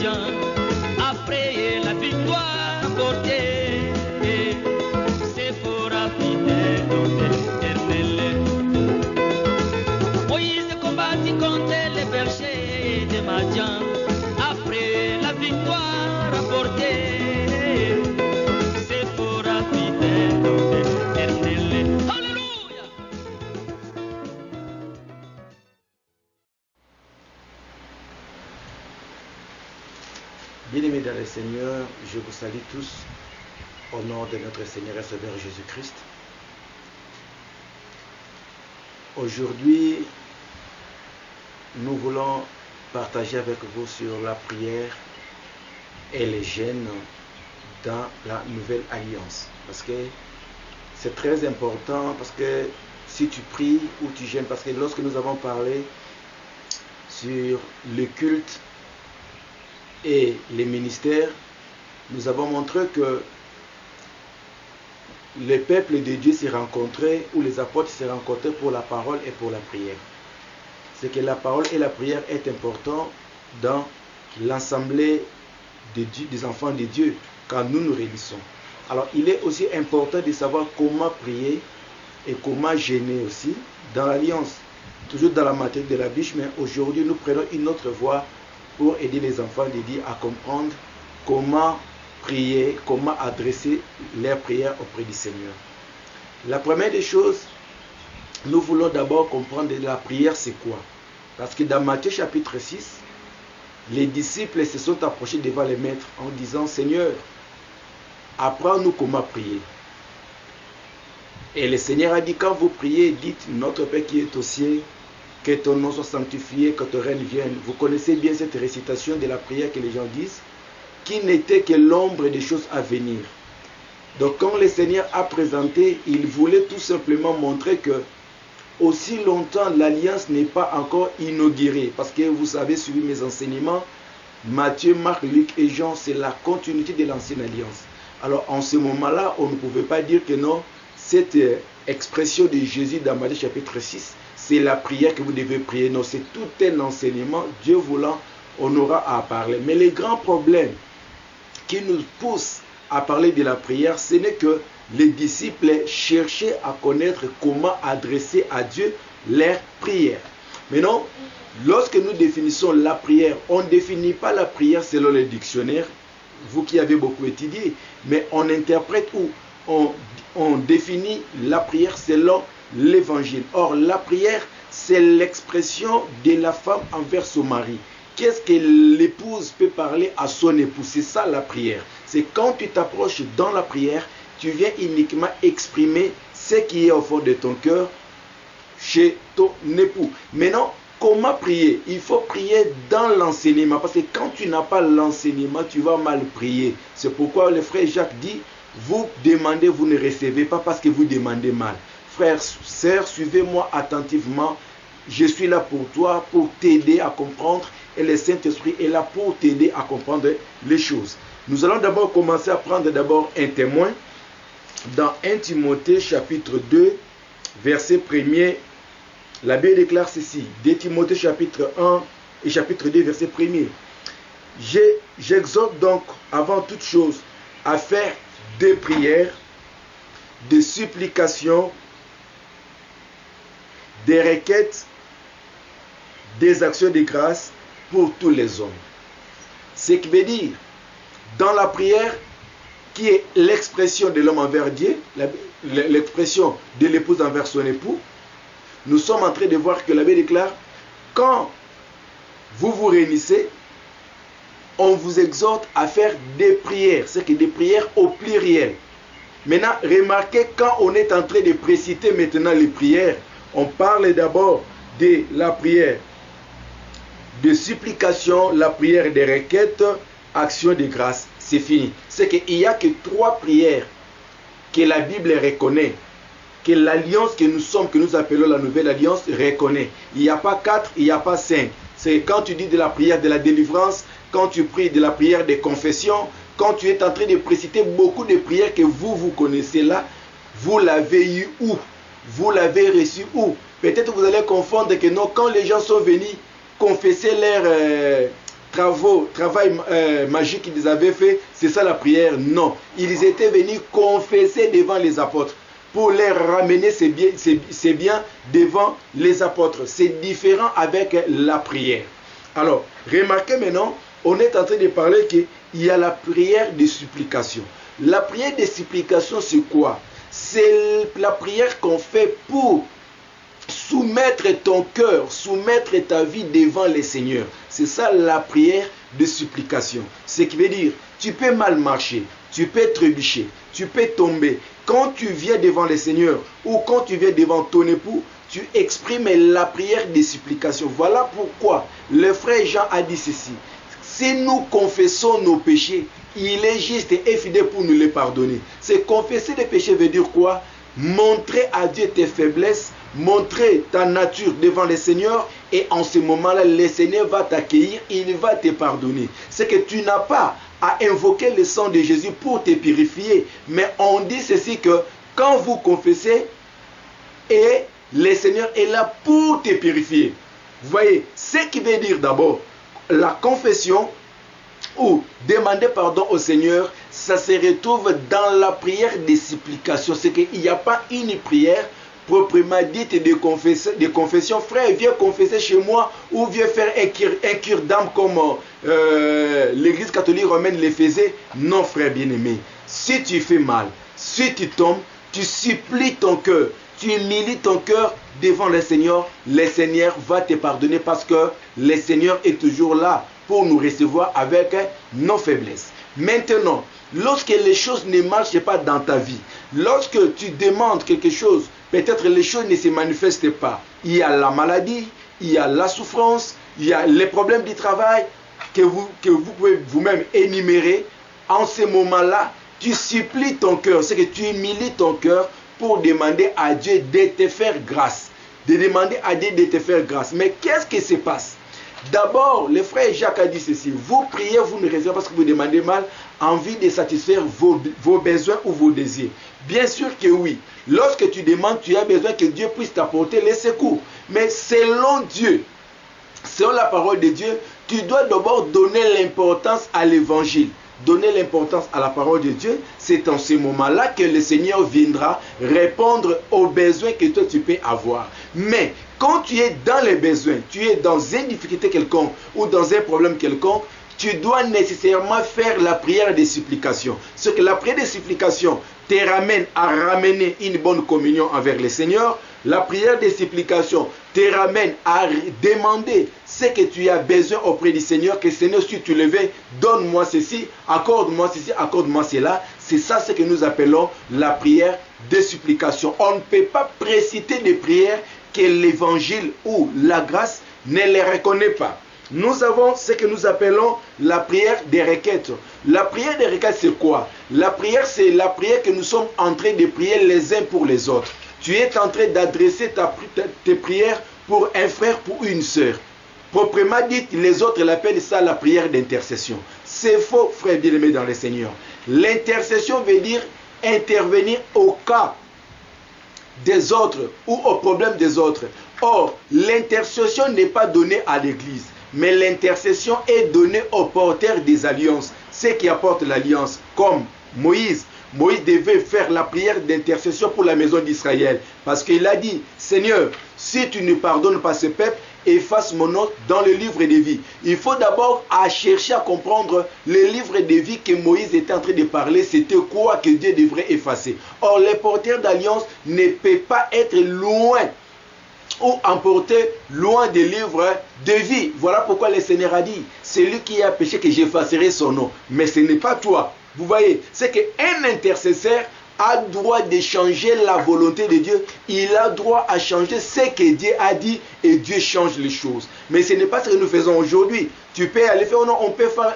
Madian, après la victoire portée, c'est pour affiner l'éternel. Moïse combattit contre les bergers de Madian, après la victoire portée, c'est pour affiner l'éternel. Alléluia. Bien-aimés dans le Seigneur, je vous salue tous au nom de notre Seigneur et Sauveur Jésus-Christ. Aujourd'hui, nous voulons partager avec vous sur la prière et les jeûnes dans la nouvelle alliance. Parce que c'est très important, parce que si tu pries ou tu jeûnes, parce que lorsque nous avons parlé sur le culte et les ministères, nous avons montré que le peuple de Dieu s'est rencontré, ou les apôtres s'est rencontrés pour la parole et pour la prière. C'est que la parole et la prière est important dans l'assemblée des enfants de Dieu quand nous nous réunissons. Alors il est aussi important de savoir comment prier et comment jeûner aussi dans l'alliance, toujours dans la matière de la Bible, mais aujourd'hui nous prenons une autre voie pour aider les enfants de Dieu à comprendre comment prier, comment adresser leurs prières auprès du Seigneur. La première des choses, nous voulons d'abord comprendre la prière c'est quoi. Parce que dans Matthieu chapitre 6, les disciples se sont approchés devant les maîtres en disant « Seigneur, apprends-nous comment prier. » Et le Seigneur a dit « Quand vous priez, dites notre Père qui est aux cieux, que ton nom soit sanctifié, que ton règne vienne. » Vous connaissez bien cette récitation de la prière que les gens disent, qui n'était que l'ombre des choses à venir. Donc quand le Seigneur a présenté, il voulait tout simplement montrer que aussi longtemps l'alliance n'est pas encore inaugurée. Parce que vous avez suivi mes enseignements, Matthieu, Marc, Luc et Jean, c'est la continuité de l'ancienne alliance. Alors en ce moment-là, on ne pouvait pas dire que non, cette expression de Jésus dans Matthieu chapitre 6, c'est la prière que vous devez prier. Non, c'est tout un enseignement. Dieu voulant, on aura à parler. Mais le grand problème qui nous pousse à parler de la prière, ce n'est que les disciples cherchaient à connaître comment adresser à Dieu leurs prières. Maintenant, lorsque nous définissons la prière, on ne définit pas la prière selon le dictionnaire, vous qui avez beaucoup étudié, mais on interprète ou on définit la prière selon l'évangile. Or, la prière, c'est l'expression de la femme envers son mari. Qu'est-ce que l'épouse peut parler à son époux? C'est ça la prière. C'est quand tu t'approches dans la prière, tu viens uniquement exprimer ce qui est au fond de ton cœur chez ton époux. Maintenant, comment prier? Il faut prier dans l'enseignement. Parce que quand tu n'as pas l'enseignement, tu vas mal prier. C'est pourquoi le frère Jacques dit, vous demandez, vous ne recevez pas parce que vous demandez mal. Frères, sœurs, suivez-moi attentivement. Je suis là pour toi, pour t'aider à comprendre. Et le Saint-Esprit est là pour t'aider à comprendre les choses. Nous allons d'abord commencer à prendre d'abord un témoin. Dans 1 Timothée chapitre 2, verset 1er, la Bible déclare ceci. 2 Timothée chapitre 1 et chapitre 2, verset 1er. J'exhorte donc avant toute chose à faire des prières, des supplications, des requêtes, des actions de grâce pour tous les hommes. Ce qui veut dire, dans la prière, qui est l'expression de l'homme envers Dieu, l'expression de l'épouse envers son époux, nous sommes en train de voir que la Bible déclare, quand vous vous réunissez, on vous exhorte à faire des prières, c'est que des prières au pluriel. Maintenant, remarquez, quand on est en train de préciter maintenant les prières, on parle d'abord de la prière de supplication, la prière de requête, action de grâce. C'est fini. C'est qu'il n'y a que 3 prières que la Bible reconnaît, que l'alliance que nous sommes, que nous appelons la nouvelle alliance, reconnaît. Il n'y a pas 4, il n'y a pas 5. C'est quand tu dis de la prière de la délivrance, quand tu pries de la prière de confession, quand tu es en train de préciter beaucoup de prières que vous connaissez là, vous l'avez eu où? Vous l'avez reçu où? Peut-être vous allez confondre que non, quand les gens sont venus confesser travail magique qu'ils avaient fait, c'est ça la prière. Non, ils étaient venus confesser devant les apôtres pour les ramener ces biens devant les apôtres. C'est différent avec la prière. Alors, remarquez maintenant, on est en train de parler qu'il y a la prière de supplication. La prière de supplication, c'est quoi? C'est la prière qu'on fait pour soumettre ton cœur, soumettre ta vie devant le Seigneur. C'est ça la prière de supplication. Ce qui veut dire, tu peux mal marcher, tu peux trébucher, tu peux tomber. Quand tu viens devant le Seigneur ou quand tu viens devant ton époux, tu exprimes la prière de supplication. Voilà pourquoi le frère Jean a dit ceci. Si nous confessons nos péchés, il est juste et fidèle pour nous les pardonner. C'est confesser les péchés veut dire quoi? Montrer à Dieu tes faiblesses, montrer ta nature devant le Seigneur, et en ce moment-là, le Seigneur va t'accueillir, il va te pardonner. C'est que tu n'as pas à invoquer le sang de Jésus pour te purifier, mais on dit ceci que quand vous confessez, et le Seigneur est là pour te purifier. Vous voyez, ce qui veut dire d'abord la confession ou demander pardon au Seigneur, ça se retrouve dans la prière de supplication. C'est qu'il n'y a pas une prière proprement dite de confession. Frère, viens confesser chez moi ou viens faire un cure d'âme comme l'église catholique romaine le faisait. Non, frère bien-aimé, si tu fais mal, si tu tombes, tu supplies ton cœur, tu humilies ton cœur devant le Seigneur va te pardonner parce que le Seigneur est toujours là pour nous recevoir avec nos faiblesses. Maintenant, lorsque les choses ne marchent pas dans ta vie, lorsque tu demandes quelque chose, peut-être les choses ne se manifestent pas. Il y a la maladie, il y a la souffrance, il y a les problèmes du travail que vous pouvez vous-même énumérer. En ce moment-là, tu supplies ton cœur, c'est que tu humilies ton cœur pour demander à Dieu de te faire grâce. De demander à Dieu de te faire grâce. Mais qu'est-ce qui se passe? D'abord, le frère Jacques a dit ceci. Vous priez, vous ne recevez pas parce que vous demandez mal, envie de satisfaire vos besoins ou vos désirs. Bien sûr que oui. Lorsque tu demandes, tu as besoin que Dieu puisse t'apporter les secours. Mais selon Dieu, selon la parole de Dieu, tu dois d'abord donner l'importance à l'évangile. Donner l'importance à la parole de Dieu, c'est en ce moment-là que le Seigneur viendra répondre aux besoins que toi tu peux avoir. Mais quand tu es dans les besoins, tu es dans une difficulté quelconque ou dans un problème quelconque, tu dois nécessairement faire la prière de supplication. Ce que la prière de supplication te ramène à ramener une bonne communion avec le Seigneur. La prière de supplication te ramène à demander ce que tu as besoin auprès du Seigneur, que Seigneur, si tu le veux, donne-moi ceci, accorde-moi ceci, accorde-moi cela. C'est ça ce que nous appelons la prière de supplication. On ne peut pas préciter des prières que l'évangile ou la grâce ne les reconnaît pas. Nous avons ce que nous appelons la prière des requêtes. La prière des requêtes, c'est quoi? La prière, c'est la prière que nous sommes en train de prier les uns pour les autres. Tu es en train d'adresser tes prières pour un frère, pour une sœur. Proprement dit, les autres l'appellent ça la prière d'intercession. C'est faux, frère bien-aimé dans le Seigneur. L'intercession veut dire intervenir au cas des autres ou au problème des autres. Or, l'intercession n'est pas donnée à l'Église, mais l'intercession est donnée aux porteurs des alliances, ceux qui apportent l'alliance, comme Moïse. Moïse devait faire la prière d'intercession pour la maison d'Israël, parce qu'il a dit, Seigneur, si tu ne pardonnes pas ce peuple, efface mon nom dans le livre de vie. Il faut d'abord chercher à comprendre le livre de vie que Moïse était en train de parler, c'était quoi que Dieu devrait effacer. Or, les porteurs d'alliance ne peuvent pas être loin ou emporter loin des livres de vie. Voilà pourquoi le Seigneur a dit, celui qui a péché, que j'effacerai son nom. Mais ce n'est pas toi. Vous voyez, c'est qu'un intercesseur a droit de changer la volonté de Dieu. Il a droit à changer ce que Dieu a dit et Dieu change les choses. Mais ce n'est pas ce que nous faisons aujourd'hui. Tu peux aller faire, non,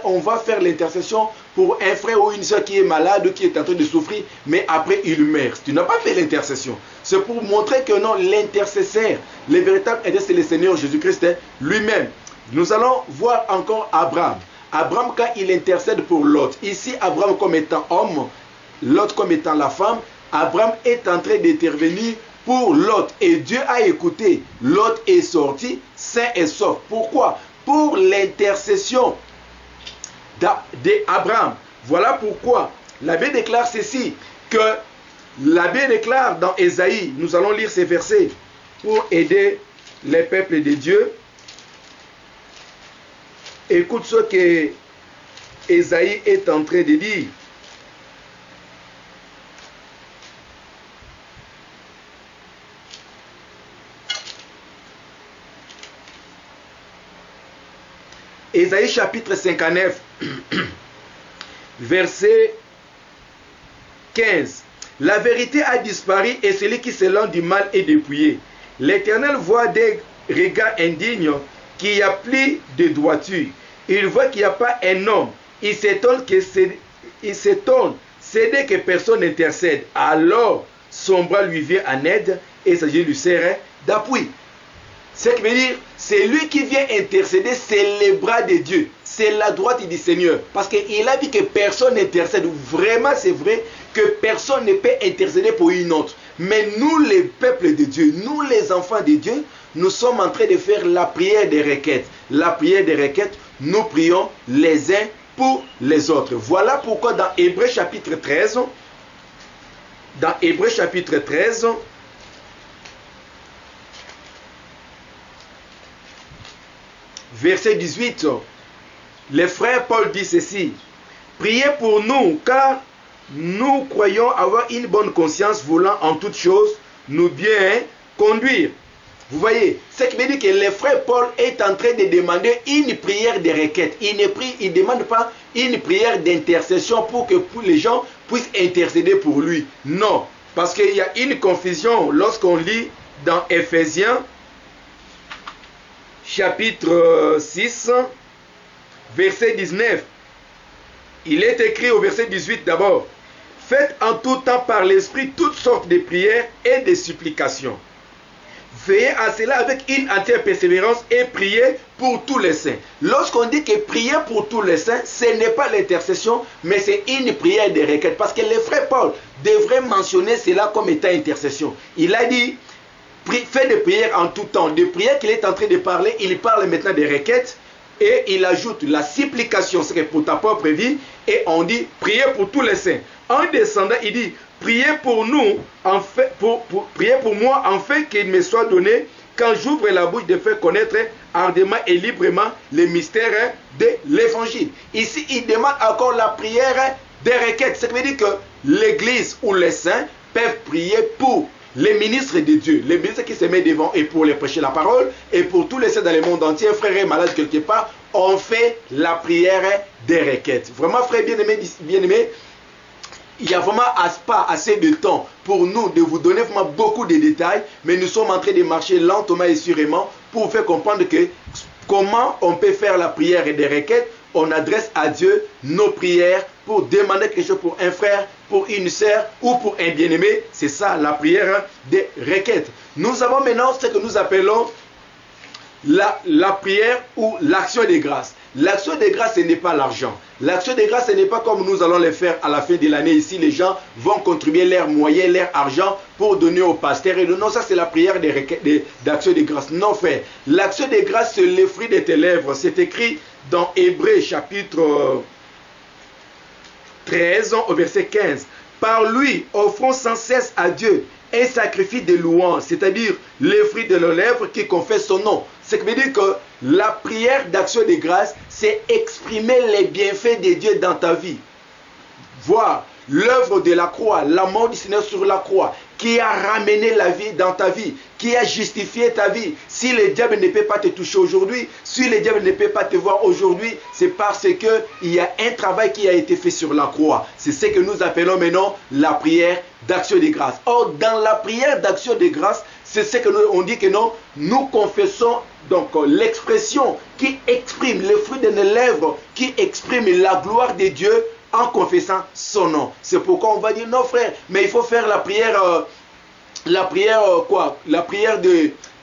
on va faire l'intercession pour un frère ou une soeur qui est malade ou qui est en train de souffrir, mais après il meurt. Tu n'as pas fait l'intercession. C'est pour montrer que non, l'intercesseur, le véritable intercesseur, c'est le Seigneur Jésus-Christ lui-même. Nous allons voir encore Abraham. Abraham, quand il intercède pour Lot, ici Abraham comme étant homme, Lot comme étant la femme, Abraham est en train d'intervenir pour Lot. Et Dieu a écouté. Lot est sorti, sain et sauf. Pourquoi? Pour l'intercession d'Abraham. Voilà pourquoi l'abbé déclare ceci, que l'abbé déclare dans Ésaïe, nous allons lire ces versets pour aider les peuples de Dieu. Écoute ce que Ésaïe est en train de dire. Ésaïe chapitre 59, verset 15. La vérité a disparu et celui qui s'éloigne du mal est dépouillé. L'Éternel voit des regards indignes qu'il n'y a plus de droiture. Il voit qu'il n'y a pas un homme. Il s'étonne, c'est dès que personne n'intercède. Alors son bras lui vient en aide et sa joue lui sert d'appui. Ce qui veut dire, c'est lui qui vient intercéder, c'est les bras de Dieu. C'est la droite du Seigneur. Parce qu'il a dit que personne n'intercède. Vraiment, c'est vrai que personne ne peut intercéder pour une autre. Mais nous, les peuples de Dieu, nous, les enfants de Dieu, nous sommes en train de faire la prière des requêtes. La prière des requêtes, nous prions les uns pour les autres. Voilà pourquoi dans Hébreux chapitre 13, verset 18, le frère Paul dit ceci: priez pour nous, car nous croyons avoir une bonne conscience, voulant en toutes choses nous bien conduire. Vous voyez, ce qui veut dire que le frère Paul est en train de demander une prière de requête. Il ne demande pas une prière d'intercession pour que les gens puissent intercéder pour lui. Non, parce qu'il y a une confusion lorsqu'on lit dans Éphésiens chapitre 6, verset 19. Il est écrit au verset 18 d'abord: faites en tout temps par l'Esprit toutes sortes de prières et de supplications. Veillez à cela avec une entière persévérance et priez pour tous les saints. Lorsqu'on dit que prier pour tous les saints, ce n'est pas l'intercession, mais c'est une prière de requête. Parce que le frère Paul devrait mentionner cela comme étant intercession. Il a dit: fait des prières en tout temps. Des prières qu'il est en train de parler, il parle maintenant des requêtes et il ajoute la supplication, c'est pour ta propre vie, et on dit priez pour tous les saints. En descendant, il dit priez pour nous, priez pour moi, afin qu'il me soit donné, quand j'ouvre la bouche, de faire connaître ardemment et librement les mystères de l'évangile. Ici, il demande encore la prière des requêtes. Ce qui veut dire que l'église ou les saints peuvent prier pour les ministres de Dieu, les ministres qui se mettent devant et pour les prêcher la parole, et pour tous les saints dans le monde entier, frères et malades quelque part, on fait la prière des requêtes. Vraiment, frères bien-aimés, il n'y a vraiment pas assez de temps pour nous de vous donner vraiment beaucoup de détails, mais nous sommes en train de marcher lentement et sûrement pour vous faire comprendre que comment on peut faire la prière des requêtes. On adresse à Dieu nos prières pour demander quelque chose pour un frère, pour une sœur ou pour un bien-aimé. C'est ça la prière des requêtes. Nous avons maintenant ce que nous appelons la prière ou l'action de grâce. L'action de grâce, ce n'est pas l'argent. L'action de grâce, ce n'est pas comme nous allons le faire à la fin de l'année. Ici, les gens vont contribuer leurs moyens, leur argent pour donner au pasteur. Et non, ça c'est la prière d'action de grâce. Non, frère. L'action de grâce, c'est le fruit de tes lèvres. C'est écrit dans Hébreux chapitre 13 au verset 15. Par lui, offrons sans cesse à Dieu un sacrifice de louange, c'est-à-dire le fruit de nos lèvres qui confesse son nom. Ce qui veut dire que la prière d'action de grâce, c'est exprimer les bienfaits de Dieu dans ta vie. Voir l'œuvre de la croix, la mort du Seigneur sur la croix, qui a ramené la vie dans ta vie, qui a justifié ta vie. Si le diable ne peut pas te toucher aujourd'hui, si le diable ne peut pas te voir aujourd'hui, c'est parce qu'il y a un travail qui a été fait sur la croix. C'est ce que nous appelons maintenant la prière d'action de grâce. Or, dans la prière d'action de grâce, c'est ce que on dit que non, nous confessons donc l'expression qui exprime le fruit de nos lèvres, qui exprime la gloire de Dieu en confessant son nom. C'est pourquoi on va dire non frère, mais il faut faire la prière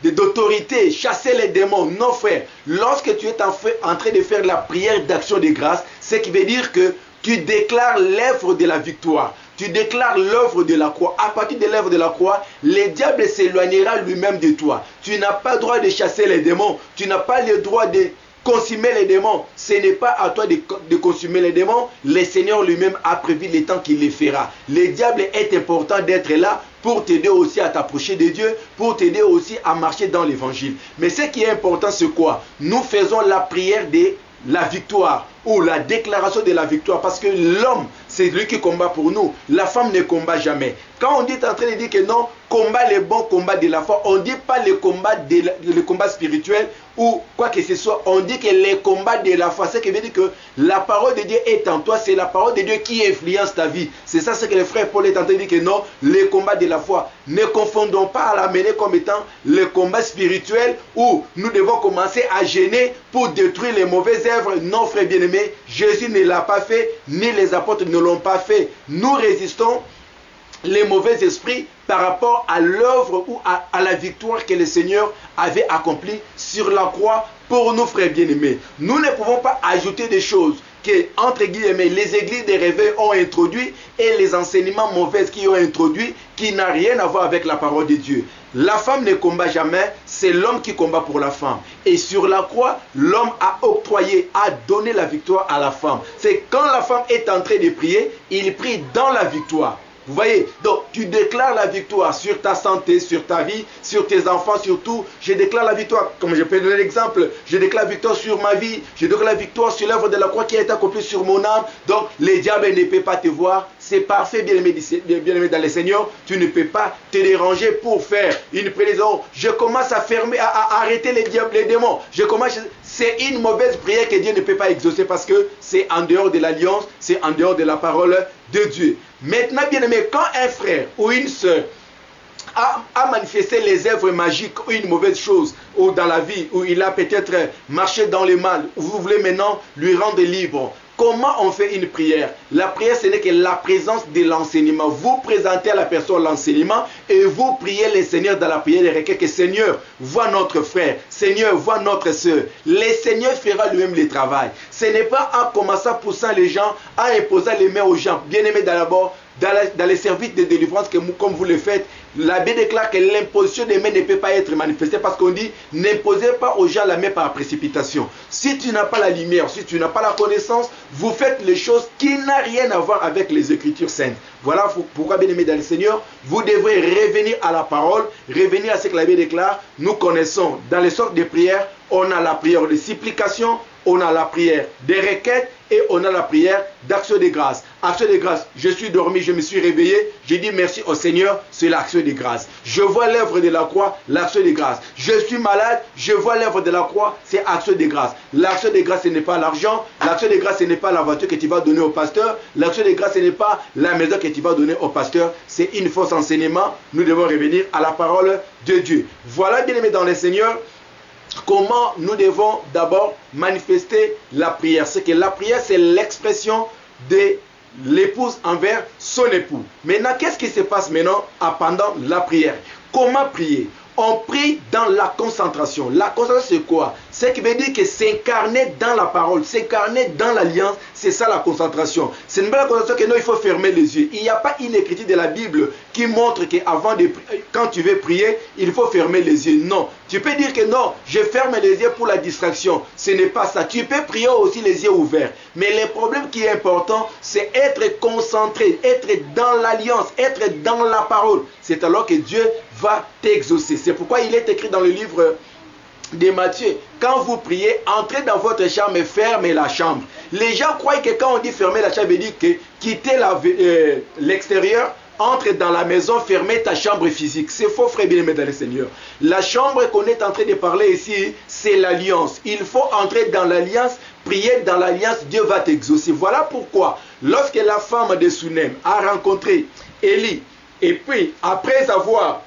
d'autorité, chasser les démons. Non frère, lorsque tu es en train de faire la prière d'action de grâce, ce qui veut dire que tu déclares l'œuvre de la victoire. Tu déclares l'œuvre de la croix. À partir de l'œuvre de la croix, le diable s'éloignera lui-même de toi. Tu n'as pas le droit de chasser les démons. Tu n'as pas le droit Consumer les démons, ce n'est pas à toi de consumer les démons. Le Seigneur lui-même a prévu les temps qu'il les fera. Le diable est important d'être là pour t'aider aussi à t'approcher de Dieu, pour t'aider aussi à marcher dans l'évangile. Mais ce qui est important, c'est quoi? Nous faisons la prière de la victoire ou la déclaration de la victoire, parce que l'homme, c'est lui qui combat pour nous. La femme ne combat jamais. Quand on est en train de dire que non, combat le bon combat de la foi, on ne dit pas le combat spirituel ou quoi que ce soit, on dit que le combat de la foi, c'est ce qui veut dire que la parole de Dieu est en toi, c'est la parole de Dieu qui influence ta vie. C'est ça ce que le frère Paul est en train de dire, que non, le combat de la foi. Ne confondons pas à l'amener comme étant le combat spirituel où nous devons commencer à gêner pour détruire les mauvaises œuvres. Non, frère bien-aimé, Jésus ne l'a pas fait, ni les apôtres ne l'ont pas fait. Nous résistons les mauvais esprits par rapport à l'œuvre ou à la victoire que le Seigneur avait accomplie sur la croix pour nous, frères bien-aimés. Nous ne pouvons pas ajouter des choses que, entre guillemets, les églises des réveils ont introduit et les enseignements mauvais qui ont introduit, qui n'a rien à voir avec la parole de Dieu. La femme ne combat jamais, c'est l'homme qui combat pour la femme. Et sur la croix, l'homme a octroyé, a donné la victoire à la femme. C'est quand la femme est en train de prier, il prie dans la victoire. Vous voyez, donc tu déclares la victoire sur ta santé, sur ta vie, sur tes enfants, sur tout. Je déclare la victoire, comme je peux donner l'exemple, je déclare la victoire sur ma vie, je déclare la victoire sur l'œuvre de la croix qui a été accomplie sur mon âme. Donc les diables ne peuvent pas te voir, c'est parfait, bien-aimé dans le Seigneur. Tu ne peux pas te déranger pour faire une prédiction. Je commence à fermer, à arrêter les diables, les démons. C'est une mauvaise prière que Dieu ne peut pas exaucer parce que c'est en dehors de l'alliance, c'est en dehors de la parole de Dieu. Maintenant, bien aimé, quand un frère ou une soeur a manifesté les œuvres magiques ou une mauvaise chose ou dans la vie, où il a peut-être marché dans le mal, où vous voulez maintenant lui rendre libre, comment on fait une prière? La prière, ce n'est que la présence de l'enseignement. Vous présentez à la personne l'enseignement et vous priez le Seigneur dans la prière de requête que Seigneur, vois notre frère, Seigneur, vois notre soeur. Le Seigneur fera lui-même le travail. Ce n'est pas en commençant à pousser les gens, à imposer les mains aux gens. Bien aimé d'abord, dans les services de délivrance, comme vous le faites, la Bible déclare que l'imposition des mains ne peut pas être manifestée parce qu'on dit n'imposez pas aux gens la main par précipitation. Si tu n'as pas la lumière, si tu n'as pas la connaissance, vous faites les choses qui n'ont rien à voir avec les Écritures saintes. Voilà pourquoi, bien aimé dans le Seigneur, vous devrez revenir à la parole, revenir à ce que la Bible déclare. Nous connaissons dans les sortes de prières, on a la prière de supplication, on a la prière des requêtes et on a la prière d'action de grâce. Action de grâce, je suis dormi, je me suis réveillé, j'ai dit merci au Seigneur, c'est l'action de grâce. Je vois l'œuvre de la croix, l'action de grâce. Je suis malade, je vois l'œuvre de la croix, c'est action de grâce. L'action de grâce, ce n'est pas l'argent, l'action de grâce, ce n'est pas la voiture que tu vas donner au pasteur, l'action de grâce, ce n'est pas la maison que tu vas donner au pasteur, c'est une fausse enseignement. Nous devons revenir à la parole de Dieu. Voilà, bien aimé dans le Seigneur, comment nous devons d'abord manifester la prière. C'est que la prière, c'est l'expression de l'épouse envers son époux. Maintenant, qu'est-ce qui se passe maintenant pendant la prière? Comment prier? On prie dans la concentration. La concentration, c'est quoi? C'est qui veut dire que s'incarner dans la parole, s'incarner dans l'alliance, c'est ça la concentration. C'est une belle concentration que non, il faut fermer les yeux. Il n'y a pas une écriture de la Bible qui montre que quand tu veux prier, il faut fermer les yeux. Non. Tu peux dire que non, je ferme les yeux pour la distraction. Ce n'est pas ça. Tu peux prier aussi les yeux ouverts. Mais le problème qui est important, c'est être concentré, être dans l'alliance, être dans la parole. C'est alors que Dieu va t'exaucer. C'est pourquoi il est écrit dans le livre de Matthieu, quand vous priez, entrez dans votre chambre et fermez la chambre. Les gens croient que quand on dit fermer la chambre, il dit que quitter l'extérieur, entre dans la maison, fermez ta chambre physique. C'est faux, frère bien-aimé dans le Seigneur. La chambre qu'on est en train de parler ici, c'est l'alliance. Il faut entrer dans l'alliance, prier dans l'alliance, Dieu va t'exaucer. Voilà pourquoi, lorsque la femme de Sunem a rencontré Élie, et puis après avoir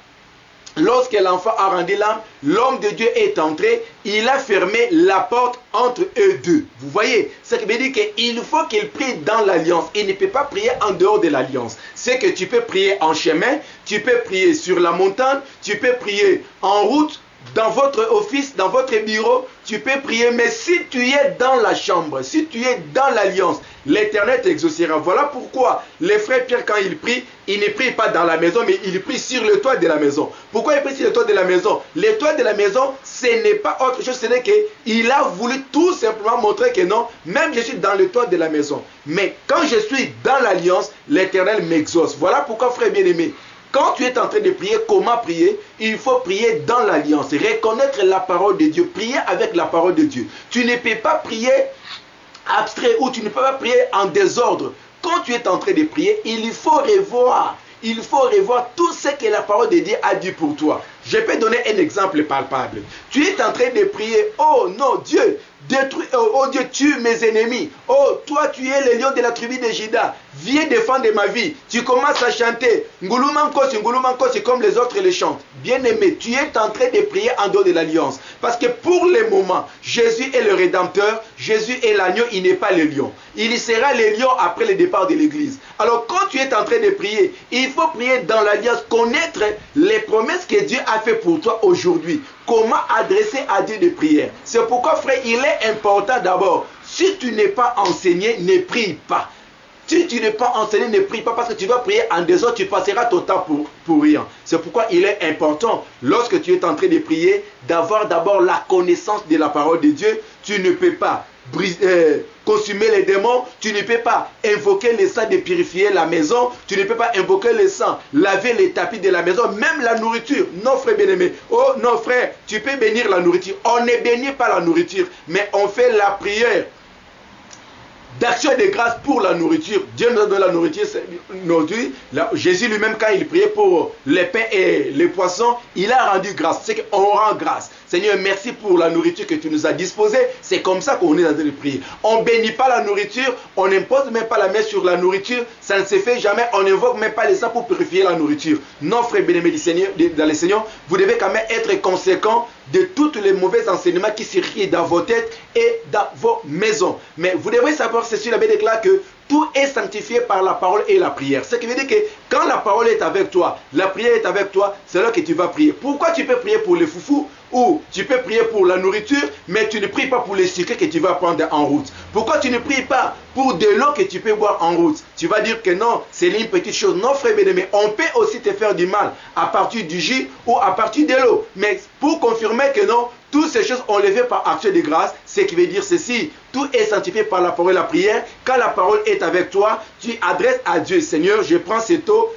lorsque l'enfant a rendu l'âme, l'homme de Dieu est entré, il a fermé la porte entre eux deux. Vous voyez, ce qui veut dire qu'il faut qu'il prie dans l'alliance. Il ne peut pas prier en dehors de l'alliance. C'est que tu peux prier en chemin, tu peux prier sur la montagne, tu peux prier en route, dans votre office, dans votre bureau, tu peux prier. Mais si tu es dans la chambre, si tu es dans l'alliance, l'Éternel t'exaucera. Voilà pourquoi les frères Pierre, quand ils prient, ils ne prient pas dans la maison, mais ils prient sur le toit de la maison. Pourquoi ils prient sur le toit de la maison? Le toit de la maison, ce n'est pas autre chose, ce n'est qu'il a voulu tout simplement montrer que non, même je suis dans le toit de la maison. Mais quand je suis dans l'alliance, l'Éternel m'exauce. Voilà pourquoi, frère bien-aimé, quand tu es en train de prier, comment prier? Il faut prier dans l'alliance, reconnaître la parole de Dieu, prier avec la parole de Dieu. Tu ne peux pas prier abstrait ou tu ne peux pas prier en désordre. Quand tu es en train de prier, il faut revoir tout ce que la parole de Dieu a dit pour toi. Je peux donner un exemple palpable. Tu es en train de prier, oh non, Dieu, détruis, oh Dieu, tue mes ennemis. Oh, toi, tu es le lion de la tribu de Juda. Viens défendre ma vie. Tu commences à chanter Ngulumankosi comme les autres les chantent. Bien-aimé, tu es en train de prier en dehors de l'alliance. Parce que pour le moment, Jésus est le Rédempteur, Jésus est l'agneau, il n'est pas le lion. Il sera le lion après le départ de l'église. Alors quand tu es en train de prier, il faut prier dans l'alliance, connaître les promesses que Dieu a fait pour toi aujourd'hui. Comment adresser à Dieu des prières. C'est pourquoi, frère, il est important d'abord, si tu n'es pas enseigné, ne prie pas. Si tu n'es pas enseigné, ne prie pas, parce que tu vas prier en désordre, tu passeras ton temps pour rien. C'est pourquoi il est important, lorsque tu es en train de prier, d'avoir d'abord la connaissance de la parole de Dieu. Tu ne peux pas consumer les démons, tu ne peux pas invoquer le sang de purifier la maison, tu ne peux pas invoquer le sang, laver les tapis de la maison, même la nourriture. Non, frère bien-aimé, oh non, frère, tu peux bénir la nourriture. On ne bénit pas la nourriture, mais on fait la prière d'action de grâce pour la nourriture. Dieu nous donne la nourriture aujourd'hui. Jésus lui-même, quand il priait pour les pains et les poissons, il a rendu grâce. C'est qu'on rend grâce. Seigneur, merci pour la nourriture que tu nous as disposée. C'est comme ça qu'on est en train de prier. On ne bénit pas la nourriture, on n'impose même pas la main sur la nourriture. Ça ne se fait jamais. On n'invoque même pas les sang pour purifier la nourriture. Non, frère bien-aimé du Seigneur, dans le Seigneur, vous devez quand même être conséquent de tous les mauvais enseignements qui circulent dans vos têtes et dans vos maisons. Mais vous devrez savoir, ceci, la Bible déclare que tout est sanctifié par la parole et la prière. Ce qui veut dire que quand la parole est avec toi, la prière est avec toi, c'est là que tu vas prier. Pourquoi tu peux prier pour les foufous ou tu peux prier pour la nourriture, mais tu ne pries pas pour les sucres que tu vas prendre en route? Pourquoi tu ne pries pas pour de l'eau que tu peux boire en route? Tu vas dire que non, c'est une petite chose. Non, frère bien-aimé, on peut aussi te faire du mal à partir du jus ou à partir de l'eau. Mais pour confirmer que non, toutes ces choses on les fait par action de grâce, ce qui veut dire ceci: tout est sanctifié par la parole et la prière. Quand la parole est avec toi, tu adresses à Dieu: Seigneur, je prends cette eau,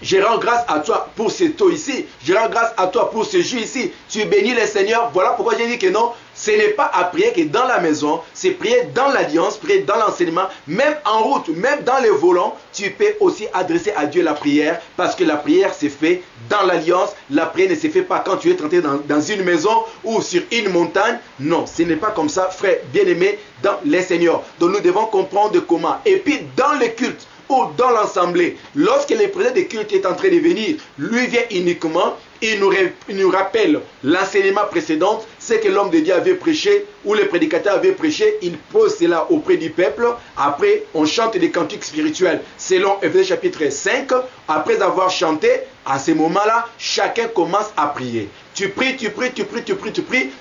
je rends grâce à toi pour cette eau ici, je rends grâce à toi pour ce jus ici. Tu bénis le Seigneur. Voilà pourquoi j'ai dit que non, ce n'est pas à prier que dans la maison, c'est prier dans l'alliance, prier dans l'enseignement, même en route, même dans les volants. Tu peux aussi adresser à Dieu la prière, parce que la prière se fait dans l'alliance. La prière ne se fait pas quand tu es entré dans une maison ou sur une montagne. Non, ce n'est pas comme ça, frère bien-aimé, dans les Seigneurs. Donc nous devons comprendre comment. Et puis dans le culte ou dans l'assemblée, lorsque le président de culte est en train de venir, lui vient uniquement, il nous rappelle l'enseignement précédent, ce que l'homme de Dieu avait prêché, ou le prédicateur avait prêché, il pose cela auprès du peuple. Après, on chante des cantiques spirituels selon Éphésiens chapitre 5. Après avoir chanté, à ce moment-là, chacun commence à prier. Tu pries.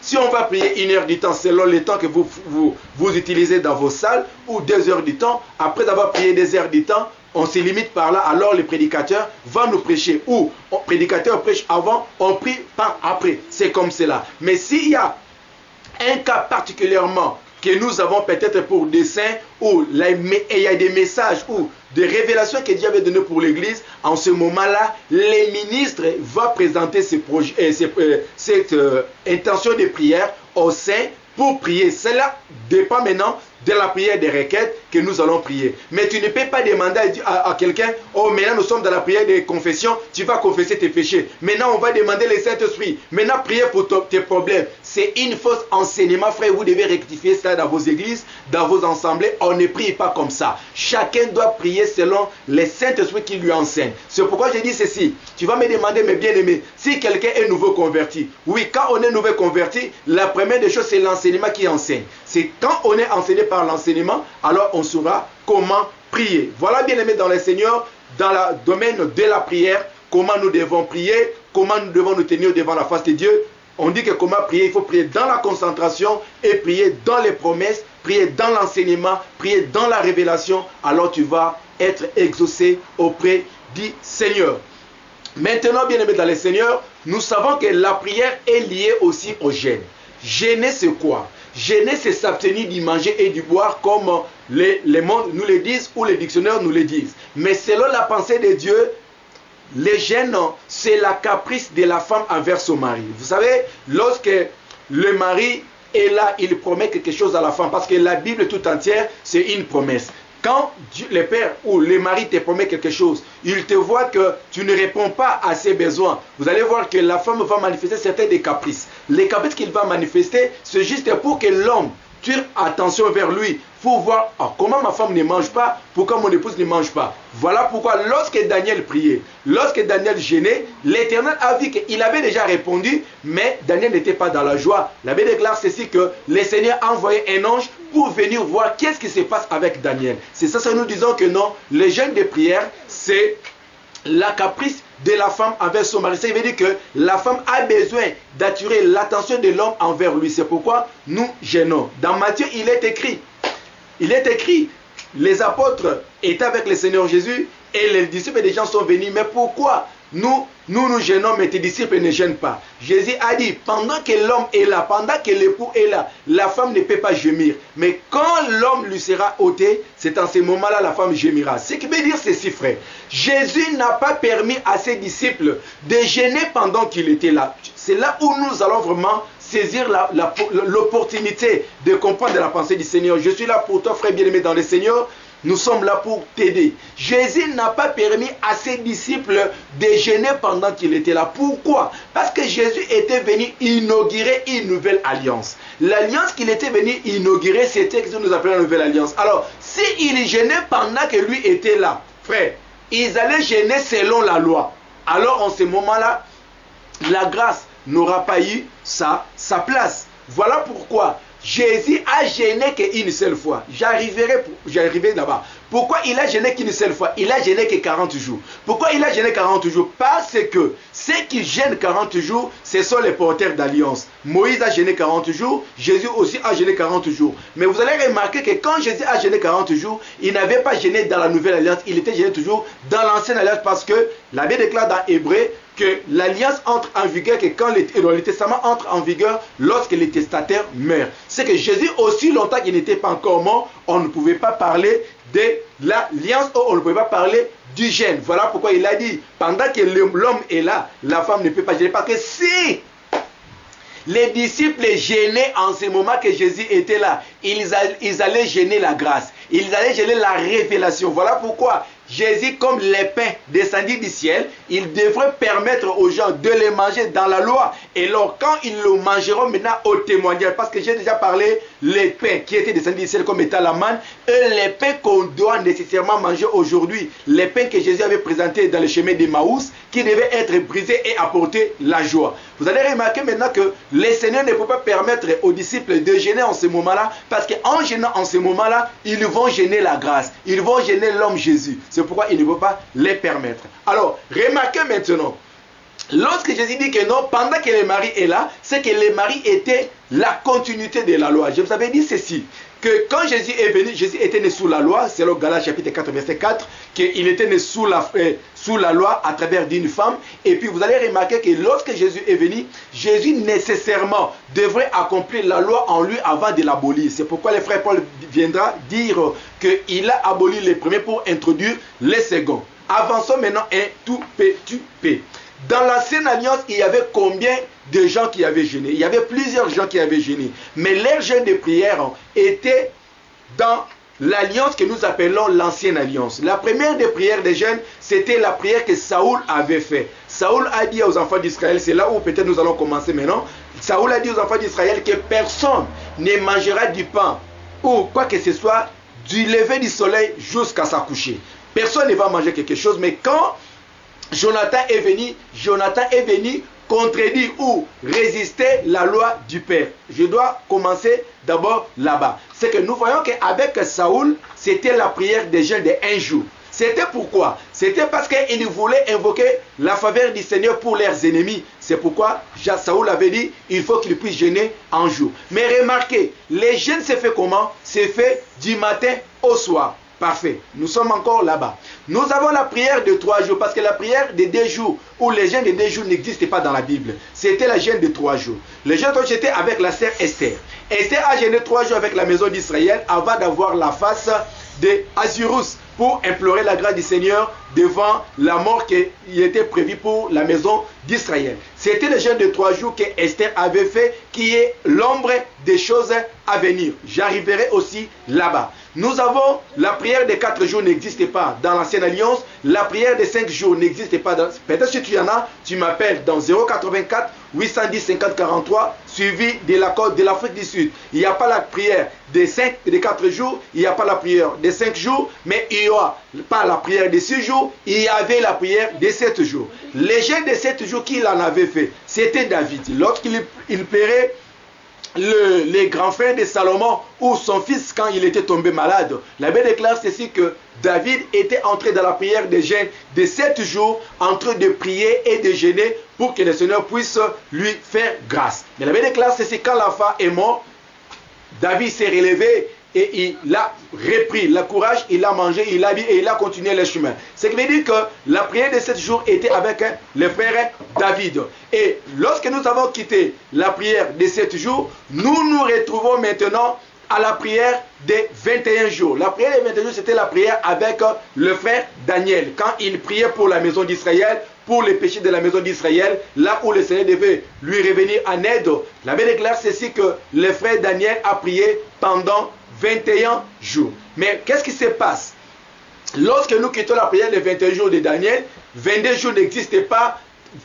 Si on va prier 1 heure du temps, selon le temps que vous utilisez dans vos salles, ou 2 heures du temps, après avoir prié 2 heures du temps, on se limite par là, alors le prédicateur va nous prêcher. Ou le prédicateur prêche avant, on prie par après. C'est comme cela. Mais s'il y a un cas particulièrement que nous avons peut-être pour des saints, ou il y a des messages ou des révélations que Dieu avait données pour l'église, en ce moment-là, les ministres vont présenter cette intention de prière aux saints pour prier. Cela dépend maintenant de la prière des requêtes que nous allons prier. Mais tu ne peux pas demander à quelqu'un: oh, maintenant nous sommes dans la prière des confessions, tu vas confesser tes péchés. Maintenant on va demander le Saint-Esprit. Maintenant prier pour tes problèmes. C'est une fausse enseignement, frère. Vous devez rectifier ça dans vos églises, dans vos assemblées. On ne prie pas comme ça. Chacun doit prier selon le Saint-Esprit qui lui enseigne. C'est pourquoi j'ai dit ceci. Tu vas me demander, mes bien-aimés, si quelqu'un est nouveau converti. Oui, quand on est nouveau converti, la première des choses, c'est l'enseignement qui enseigne. C'est quand on est enseigné par l'enseignement, alors on saura comment prier. Voilà, bien aimé dans le Seigneur, dans le domaine de la prière, comment nous devons prier, comment nous devons nous tenir devant la face de Dieu. On dit que comment prier, il faut prier dans la concentration et prier dans les promesses, prier dans l'enseignement, prier dans la révélation. Alors tu vas être exaucé auprès du Seigneur. Maintenant, bien aimé dans le Seigneur, nous savons que la prière est liée aussi au jeûne. Jeûner, c'est quoi? Jeûner, c'est s'abstenir du manger et du boire comme les mondes nous le disent ou les dictionnaires nous le disent. Mais selon la pensée de Dieu, le jeûne, c'est la caprice de la femme envers son mari. Vous savez, lorsque le mari est là, il promet quelque chose à la femme, parce que la Bible tout entière, c'est une promesse. Quand Dieu, le père ou le mari te promet quelque chose, il te voit que tu ne réponds pas à ses besoins. Vous allez voir que la femme va manifester certains des caprices. Les caprices qu'il va manifester, c'est juste pour que l'homme tire attention vers lui, pour voir comment ma femme ne mange pas, pourquoi mon épouse ne mange pas. Voilà pourquoi lorsque Daniel priait, lorsque Daniel jeûnait, l'Éternel a vu qu'il avait déjà répondu, mais Daniel n'était pas dans la joie. La Bible déclare ceci, que le Seigneur a envoyé un ange pour venir voir qu'est-ce qui se passe avec Daniel. C'est ça que nous disons que non, le jeûne de prière, c'est la caprice de la femme envers son mari. Ça veut dire que la femme a besoin d'attirer l'attention de l'homme envers lui. C'est pourquoi nous jeûnons. Dans Matthieu, il est écrit, les apôtres étaient avec le Seigneur Jésus et les disciples des gens sont venus. Mais pourquoi nous gênons, mais tes disciples ne gênent pas? Jésus a dit, pendant que l'homme est là, pendant que l'époux est là, la femme ne peut pas gémir. Mais quand l'homme lui sera ôté, c'est en ce moment-là la femme gémira. Ce qui veut dire ceci, frère. Jésus n'a pas permis à ses disciples de gêner pendant qu'il était là. C'est là où nous allons vraiment saisir l'opportunité de comprendre la pensée du Seigneur. Je suis là pour toi, frère bien-aimé dans le Seigneur. Nous sommes là pour t'aider. Jésus n'a pas permis à ses disciples de jeûner pendant qu'il était là. Pourquoi? Parce que Jésus était venu inaugurer une nouvelle alliance. L'alliance qu'il était venu inaugurer, c'était ce que nous appelons la nouvelle alliance. Alors, s'il jeûnait pendant que lui était là, frère, ils allaient jeûner selon la loi. Alors, en ce moment-là, la grâce n'aura pas eu sa place. Voilà pourquoi Jésus a jeûné qu'une seule fois. J'arriverai là-bas. Pourquoi il a jeûné qu'une seule fois? Il a jeûné que 40 jours. Pourquoi il a jeûné 40 jours? Parce que ceux qui jeûnent 40 jours, ce sont les porteurs d'alliance. Moïse a jeûné 40 jours, Jésus aussi a jeûné 40 jours. Mais vous allez remarquer que quand Jésus a jeûné 40 jours, il n'avait pas jeûné dans la nouvelle alliance, il était jeûné toujours dans l'ancienne alliance, parce que la Bible déclare dans Hébreu que l'alliance entre en vigueur, que quand le testament entre en vigueur lorsque le testataire meurt. C'est que Jésus, aussi longtemps qu'il n'était pas encore mort, on ne pouvait pas parler de l'alliance, on ne pouvait pas parler du jeûne. Voilà pourquoi il a dit, pendant que l'homme est là, la femme ne peut pas jeûner. Parce que si les disciples gênaient en ce moment que Jésus était là, ils allaient gêner la grâce, ils allaient gêner la révélation. Voilà pourquoi Jésus, comme les pains descendus du ciel, il devrait permettre aux gens de les manger dans la loi. Et alors, quand ils le mangeront maintenant au témoignage, parce que j'ai déjà parlé, les pains qui étaient descendus du ciel comme étant la manne, et les pains qu'on doit nécessairement manger aujourd'hui, les pains que Jésus avait présentés dans le chemin d'Emmaüs, qui devaient être brisés et apporter la joie. Vous allez remarquer maintenant que le Seigneur ne peut pas permettre aux disciples de gêner en ce moment-là, parce qu'en gênant en ce moment-là, ils vont gêner la grâce, ils vont gêner l'homme Jésus. C'est pourquoi il ne peut pas les permettre. Alors, remarquez maintenant, lorsque Jésus dit que non, pendant que le mari est là, c'est que le mari était la continuité de la loi. Je vous avais dit ceci, que quand Jésus est venu, Jésus était né sous la loi, c'est le Galates chapitre 4, verset 4, qu'il était né sous la loi à travers d'une femme. Et puis vous allez remarquer que lorsque Jésus est venu, Jésus nécessairement devrait accomplir la loi en lui avant de l'abolir. C'est pourquoi le frère Paul viendra dire qu'il a aboli les premiers pour introduire les seconds. Avançons maintenant un tout petit peu. Dans l'ancienne alliance, il y avait combien de gens qui avaient jeûné? Il y avait plusieurs gens qui avaient jeûné. Mais leur jeûne de prière était dans l'alliance que nous appelons l'ancienne alliance. La première des prières des jeûnes, c'était la prière que Saoul avait faite. Saoul a dit aux enfants d'Israël, c'est là où peut-être nous allons commencer maintenant. Saoul a dit aux enfants d'Israël que personne ne mangera du pain ou quoi que ce soit du lever du soleil jusqu'à sa coucher. Personne ne va manger quelque chose, mais quand Jonathan est venu contredire ou résister la loi du Père. Je dois commencer d'abord là-bas. C'est que nous voyons qu'avec Saoul, c'était la prière des jeûnes de un jour. C'était pourquoi? C'était parce qu'ils voulaient invoquer la faveur du Seigneur pour leurs ennemis. C'est pourquoi Saoul avait dit, il faut qu'ils puissent jeûner en jour. Mais remarquez, les jeûnes se fait comment? C'est fait du matin au soir. Parfait, nous sommes encore là-bas. Nous avons la prière de 3 jours, parce que la prière de 2 jours, ou les jeûnes de 2 jours n'existait pas dans la Bible. C'était la jeûne de 3 jours. Le jeûne dont j'étais avec la sœur Esther. Esther a jeûné 3 jours avec la maison d'Israël avant d'avoir la face d'Azurus pour implorer la grâce du Seigneur devant la mort qui était prévue pour la maison d'Israël. C'était le jeûne de 3 jours que Esther avait fait, qui est l'ombre des choses à venir. J'arriverai aussi là-bas. Nous avons la prière de 4 jours n'existe pas dans l'ancienne alliance. La prière de 5 jours n'existe pas. Peut-être que tu en as, tu m'appelles dans 084 810 50 43 suivi de l'accord de l'Afrique du Sud. Il n'y a pas la prière de 4 jours, il n'y a pas la prière de 5 jours, mais il n'y a pas la prière de 6 jours, il y avait la prière de 7 jours. Les jeûnes de 7 jours qu'il en avait fait, c'était David. Lorsqu'il plairait les grands frères de Salomon ou son fils quand il était tombé malade, la Bible déclare ceci que David était entré dans la prière de jeûne de 7 jours, en train de prier et de jeûner pour que le Seigneur puisse lui faire grâce. Mais la Bible déclare ceci: quand la femme est morte, David s'est relevé et il a repris le courage, il a mangé, il a bu et il a continué le chemin. Ce qui veut dire que la prière de 7 jours était avec le frère David. Et lorsque nous avons quitté la prière de 7 jours, nous nous retrouvons maintenant à la prière des 21 jours. La prière des 21 jours, c'était la prière avec le frère Daniel, quand il priait pour la maison d'Israël, pour les péchés de la maison d'Israël, là où le Seigneur devait lui revenir en aide. La Bible déclare ceci que le frère Daniel a prié pendant 21 jours. Mais qu'est-ce qui se passe? Lorsque nous quittons la prière des 21 jours de Daniel, 22 jours n'existaient pas,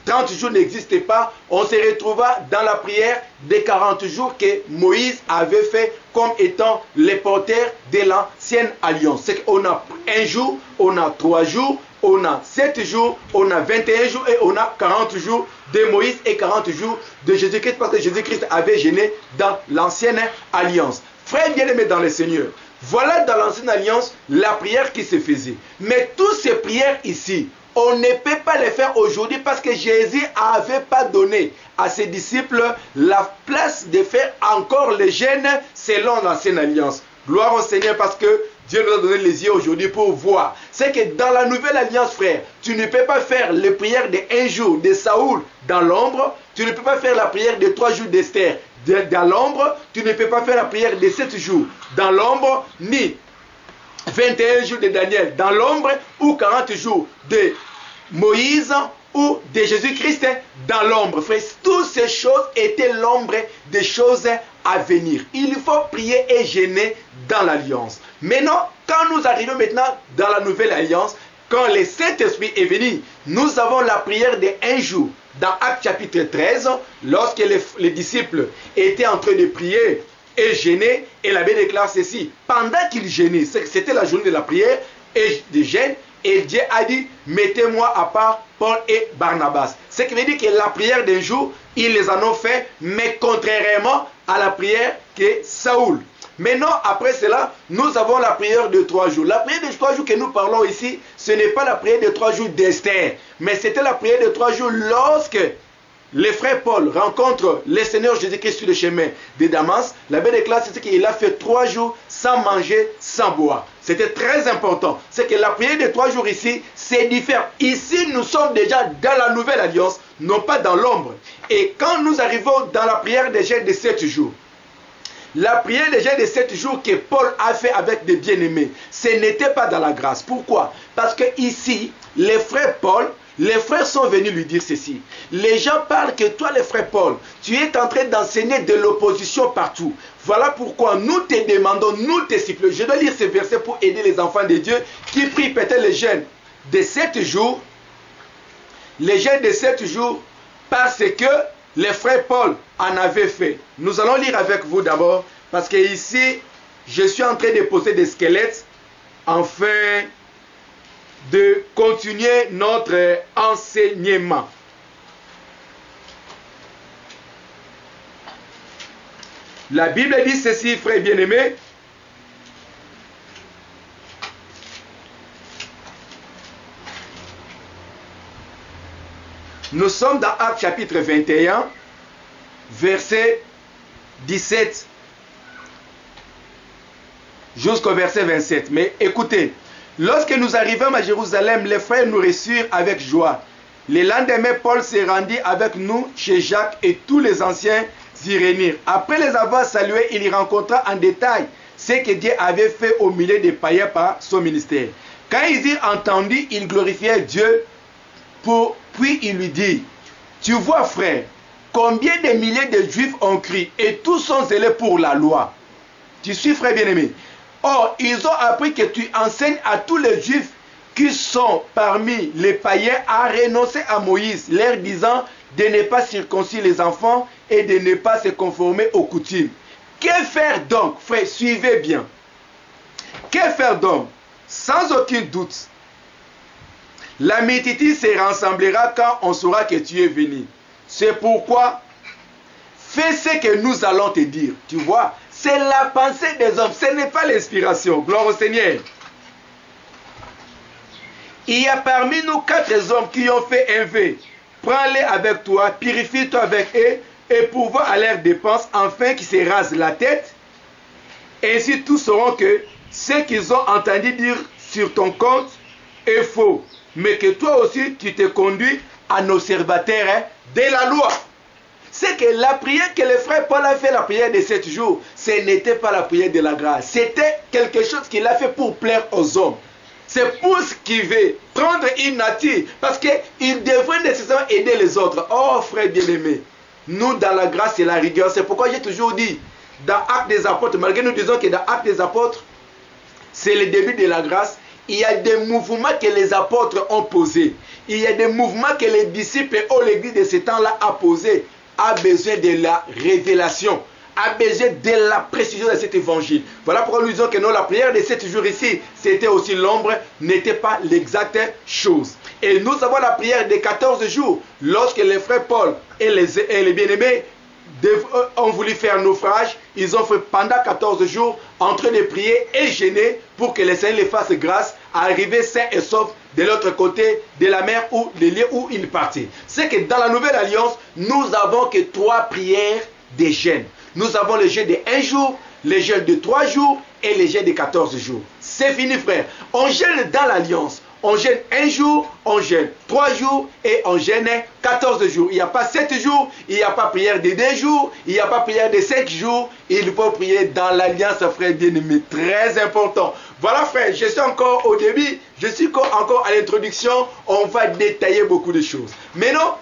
30 jours n'existaient pas, on se retrouva dans la prière des 40 jours que Moïse avait fait comme étant les porteurs de l'ancienne alliance. C'est qu'on a 1 jour, on a 3 jours, on a 7 jours, on a 21 jours et on a 40 jours de Moïse et 40 jours de Jésus-Christ, parce que Jésus-Christ avait jeûné dans l'ancienne alliance. Frères bien-aimés dans le Seigneur, voilà dans l'ancienne alliance la prière qui se faisait. Mais toutes ces prières ici, on ne peut pas les faire aujourd'hui parce que Jésus n'avait pas donné à ses disciples la place de faire encore les jeûnes selon l'ancienne alliance. Gloire au Seigneur, parce que Dieu nous a donné les yeux aujourd'hui pour voir. C'est que dans la nouvelle alliance, frère, tu ne peux pas faire les prières de 1 jour de Saoul dans l'ombre. Tu ne peux pas faire la prière de 3 jours d'Esther dans l'ombre. Tu ne peux pas faire la prière de 7 jours dans l'ombre, ni 21 jours de Daniel dans l'ombre, ou 40 jours de Moïse ou de Jésus-Christ dans l'ombre. Frère, toutes ces choses étaient l'ombre des choses à venir. Il faut prier et jeûner dans l'alliance. Maintenant, quand nous arrivons maintenant dans la nouvelle alliance, quand le Saint-Esprit est venu, nous avons la prière de 1 jour. Dans Actes chapitre 13, lorsque les disciples étaient en train de prier et jeûner, et la Bible déclare ceci: pendant qu'ils jeûnaient, c'était la journée de la prière et de jeûne, et Dieu a dit: mettez-moi à part Paul et Barnabas. Ce qui veut dire que la prière d'un jour, ils les en ont fait, mais contrairement à la prière que Saoul. Maintenant, après cela, nous avons la prière de 3 jours. La prière de 3 jours que nous parlons ici, ce n'est pas la prière de 3 jours d'Esther, mais c'était la prière de 3 jours lorsque le frère Paul rencontre le Seigneur Jésus-Christ sur le chemin de Damas. La Bible déclare qu'il a fait 3 jours sans manger, sans boire. C'était très important. C'est que la prière de 3 jours ici, c'est différent. Ici, nous sommes déjà dans la nouvelle alliance, non pas dans l'ombre. Et quand nous arrivons dans la prière des jeûnes de 7 jours, la prière des jeûnes de 7 jours que Paul a fait avec des bien-aimés, ce n'était pas dans la grâce. Pourquoi? Parce que ici, les frères Paul, les frères sont venus lui dire ceci. Les gens parlent que toi, les frères Paul, tu es en train d'enseigner de l'opposition partout. Voilà pourquoi nous te demandons, nous te supplions. Je dois lire ce verset pour aider les enfants de Dieu qui prient peut-être les jeûnes de 7 jours. Les jeûnes de 7 jours parce que les frères Paul en avaient fait. Nous allons lire avec vous d'abord, parce que ici, je suis en train de poser des squelettes afin de continuer notre enseignement. La Bible dit ceci, frères bien-aimés. Nous sommes dans Actes chapitre 21, verset 17 jusqu'au verset 27. Mais écoutez, lorsque nous arrivâmes à Jérusalem, les frères nous reçurent avec joie. Le lendemain, Paul se rendit avec nous chez Jacques et tous les anciens y réunirent. Après les avoir salués, il y rencontra en détail ce que Dieu avait fait au milieu des païens par son ministère. Quand ils eurent entendu, ils glorifièrent Dieu, puis il lui dit, tu vois frère, combien de milliers de juifs ont cru et tous sont zélés pour la loi. Tu suis frère bien-aimé. Or, ils ont appris que tu enseignes à tous les juifs qui sont parmi les païens à renoncer à Moïse, leur disant de ne pas circoncire les enfants et de ne pas se conformer aux coutumes. Que faire donc, frère? Suivez bien. Que faire donc? Sans aucun doute, la multitude se rassemblera quand on saura que tu es venu. C'est pourquoi, fais ce que nous allons te dire. Tu vois, c'est la pensée des hommes, ce n'est pas l'inspiration. Gloire au Seigneur. Il y a parmi nous 4 hommes qui ont fait un vœu. Prends-les avec toi, purifie-toi avec eux, et pourvois à leurs dépenses, afin qu'ils se rasent la tête. Ainsi tous sauront que ce qu'ils ont entendu dire sur ton compte est faux, mais que toi aussi tu te conduis en observateur de la loi. C'est que la prière que le frère Paul a fait, la prière de 7 jours, ce n'était pas la prière de la grâce. C'était quelque chose qu'il a fait pour plaire aux hommes. C'est pour ce qu'il veut prendre une nature, parce qu'il devrait nécessairement aider les autres. Oh frère bien-aimé, nous dans la grâce et la rigueur, c'est pourquoi j'ai toujours dit, dans Actes des Apôtres, malgré nous disons que dans Actes des Apôtres, c'est le début de la grâce, il y a des mouvements que les apôtres ont posés. Il y a des mouvements que les disciples ou l'église de ce temps-là a posés, a besoin de la révélation, a besoin de la précision de cet évangile. Voilà pourquoi nous disons que non, la prière de 7 jours ici, c'était aussi l'ombre, n'était pas l'exacte chose. Et nous avons la prière des 14 jours, lorsque les frères Paul et les bien-aimés ont voulu faire naufrage, ils ont fait pendant 14 jours en train de prier et gêner pour que le Seigneur les fasse grâce à arriver sains et saufs de l'autre côté de la mer ou des lieux où ils partaient. C'est que dans la nouvelle alliance, nous avons que 3 prières de jeûne. Nous avons le jeûne de 1 jour, le jeûne de 3 jours et le jeûne de 14 jours. C'est fini frère. On jeûne dans l'alliance. On jeûne 1 jour, on jeûne 3 jours et on jeûne 14 jours. Il n'y a pas 7 jours, il n'y a pas prière de 2 jours, il n'y a pas prière de 5 jours. Il faut prier dans l'alliance, frère bien-aimé. Très important. Voilà frère, je suis encore au début, je suis encore à l'introduction. On va détailler beaucoup de choses. Maintenant,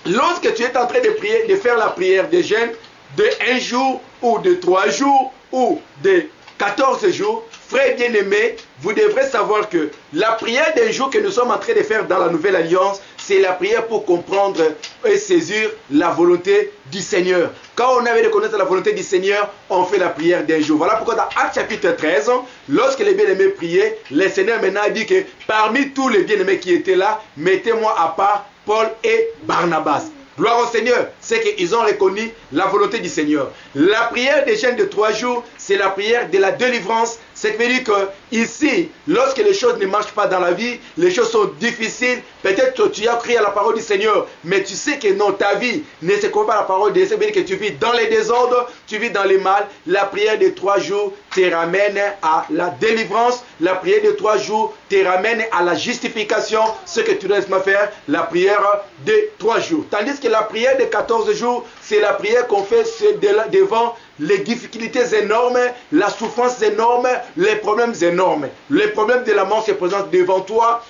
lorsque tu es en train de prier, de faire la prière de jeûne de 1 jour ou de 3 jours ou de 14 jours, frères bien-aimés, vous devrez savoir que la prière d'un jour que nous sommes en train de faire dans la nouvelle alliance, c'est la prière pour comprendre et saisir la volonté du Seigneur. Quand on avait de connaître la volonté du Seigneur, on fait la prière d'un jour. Voilà pourquoi dans Actes chapitre 13, lorsque les bien-aimés priaient, le Seigneur maintenant a dit que parmi tous les bien-aimés qui étaient là, mettez-moi à part Paul et Barnabas. Gloire au Seigneur, c'est qu'ils ont reconnu la volonté du Seigneur. La prière des jeûnes de 3 jours, c'est la prière de la délivrance. C'est veut dire que ici, lorsque les choses ne marchent pas dans la vie, les choses sont difficiles, peut-être que tu as crié à la parole du Seigneur, mais tu sais que non, ta vie ne se compare pas à la parole de Dieu. C'est veut dire que tu vis dans les désordres, tu vis dans les mal. La prière de 3 jours te ramène à la délivrance. La prière de 3 jours te ramène à la justification. Ce que tu dois faire, la prière de 3 jours. Tandis que la prière de 14 jours, c'est la prière qu'on fait devant les difficultés énormes, la souffrance énorme, les problèmes énormes. Les problèmes de la mort se présentent devant toi.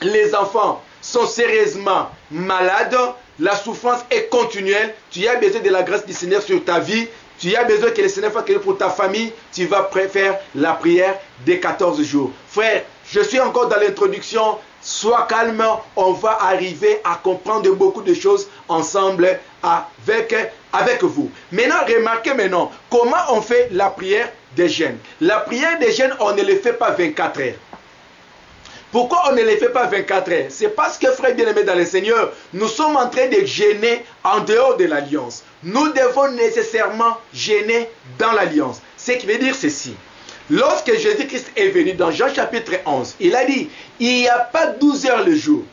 Les enfants sont sérieusement malades. La souffrance est continuelle. Tu as besoin de la grâce du Seigneur sur ta vie. Tu as besoin que le Seigneur fasse quelque chose pour ta famille. Tu vas préférer la prière des 14 jours. Frère, je suis encore dans l'introduction. Sois calme, on va arriver à comprendre beaucoup de choses ensemble avec vous. Maintenant, remarquez maintenant comment on fait la prière des jeûnes. La prière des jeûnes, on ne le fait pas 24 heures. Pourquoi on ne le fait pas 24 heures? C'est parce que, frères bien-aimés dans le Seigneur, nous sommes en train de jeûner en dehors de l'alliance. Nous devons nécessairement jeûner dans l'alliance. Ce qui veut dire ceci. Lorsque Jésus-Christ est venu dans Jean chapitre 11, il a dit, il n'y a pas 12 heures le jour.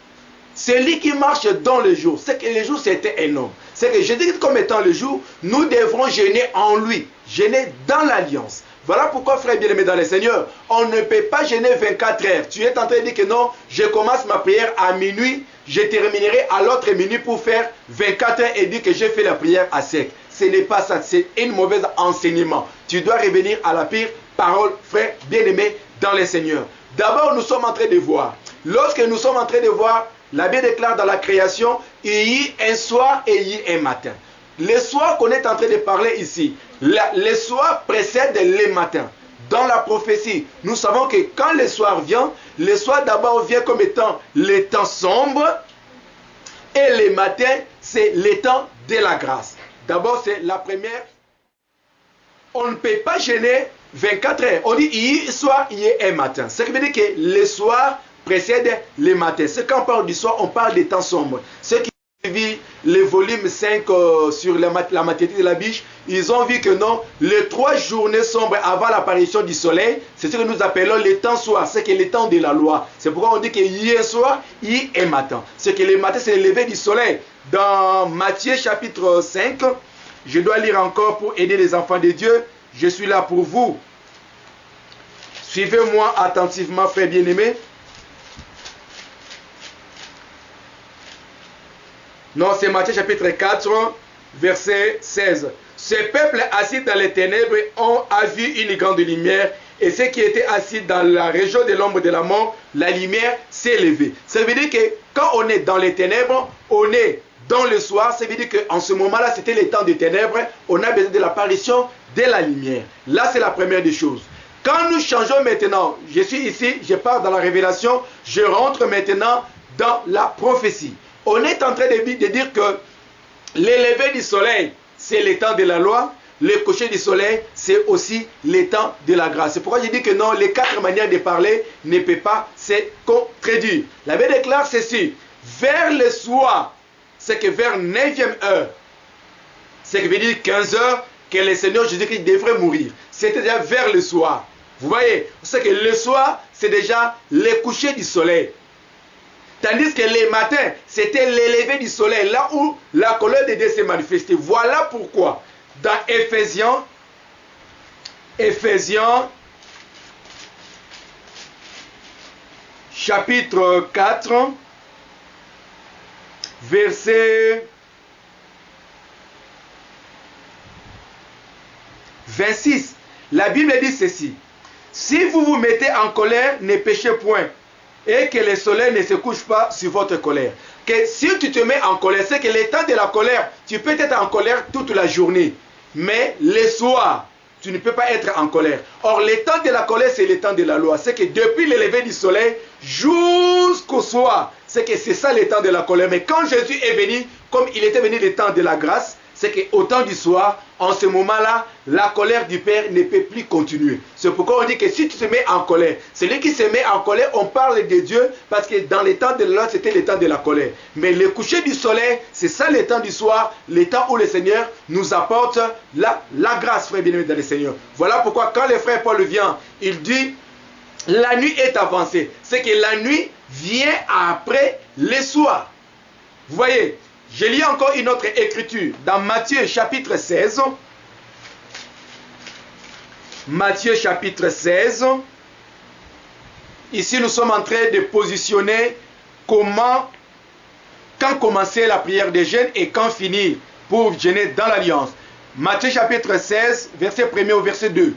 Celui qui marche dans le jour, c'est que le jour c'était un homme. C'est que Jésus comme étant le jour, nous devrons jeûner en lui, jeûner dans l'alliance. Voilà pourquoi, frère bien-aimé dans le Seigneur, on ne peut pas jeûner 24 heures. Tu es en train de dire que non, je commence ma prière à minuit, je terminerai à l'autre minuit pour faire 24 heures et dire que j'ai fait la prière à sec. Ce n'est pas ça, c'est un mauvais enseignement. Tu dois revenir à la pire parole, frère bien-aimé dans le Seigneur. D'abord, nous sommes en train de voir. Lorsque nous sommes en train de voir, la Bible déclare dans la création, il y a un soir et il y a un matin. Le soir qu'on est en train de parler ici, le soir précède le matin. Dans la prophétie, nous savons que quand le soir vient, le soir d'abord vient comme étant le temps sombre et le matin, c'est le temps de la grâce. D'abord, c'est la première. On ne peut pas jeûner 24 heures. On dit il y a soir, il y a un matin. Ce qui veut dire que le soir précède le matin. C'est quand on parle du soir, on parle des temps sombres. Ceux qui ont vu le volume 5 sur la maternité de la biche, ils ont vu que non, les 3 journées sombres avant l'apparition du soleil, c'est ce que nous appelons le temps soir, c'est que le temps de la loi. C'est pourquoi on dit qu'il y a un soir, il y a un matin. C'est que le matin, c'est le lever du soleil. Dans Matthieu chapitre 5, je dois lire encore pour aider les enfants de Dieu. Je suis là pour vous. Suivez-moi attentivement, frère bien-aimé. Non, c'est Matthieu chapitre 4, verset 16. Ce peuple assis dans les ténèbres a vu une grande lumière, et ceux qui étaient assis dans la région de l'ombre de la mort, la lumière s'est levée. Ça veut dire que quand on est dans les ténèbres, on est dans le soir. Ça veut dire qu'en ce moment-là, c'était le temps des ténèbres. On a besoin de l'apparition de la lumière. Là, c'est la première des choses. Quand nous changeons maintenant, je suis ici, je pars dans la révélation, je rentre maintenant dans la prophétie. On est en train de dire que le lever du soleil, c'est le temps de la loi. Le coucher du soleil, c'est aussi le temps de la grâce. C'est pourquoi je dis que non, les 4 manières de parler ne peuvent pas se contredire. La Bible déclare ceci. Vers le soir, c'est que vers 9e heure, c'est que veut dire 15 heures, que le Seigneur Jésus-Christ devrait mourir. C'est déjà vers le soir. Vous voyez, c'est que le soir, c'est déjà le coucher du soleil. Tandis que le matin, c'était le lever du soleil, là où la colère de Dieu s'est manifestée. Voilà pourquoi, dans Éphésiens, chapitre 4, verset 26, la Bible dit ceci. Si vous vous mettez en colère, ne péchez point, et que le soleil ne se couche pas sur votre colère. Que si tu te mets en colère, c'est que le temps de la colère, tu peux être en colère toute la journée. Mais le soir, tu ne peux pas être en colère. Or, le temps de la colère, c'est le temps de la loi. C'est que depuis le lever du soleil jusqu'au soir, c'est que c'est ça le temps de la colère. Mais quand Jésus est venu, comme il était venu le temps de la grâce, c'est qu'au temps du soir, en ce moment-là, la colère du Père ne peut plus continuer. C'est pourquoi on dit que si tu te mets en colère, celui qui se met en colère, on parle de Dieu, parce que dans les temps de la loi, c'était le temps de la colère. Mais le coucher du soleil, c'est ça le temps du soir, le temps où le Seigneur nous apporte la grâce, frère bien-aimé dans le Seigneur. Voilà pourquoi quand le frère Paul vient, il dit, la nuit est avancée. C'est que la nuit vient après le soir. Vous voyez, je lis encore une autre écriture dans Matthieu chapitre 16. Matthieu chapitre 16. Ici, nous sommes en train de positionner quand commencer la prière des jeûnes et quand finir pour jeûner dans l'alliance. Matthieu chapitre 16, verset 1er au verset 2.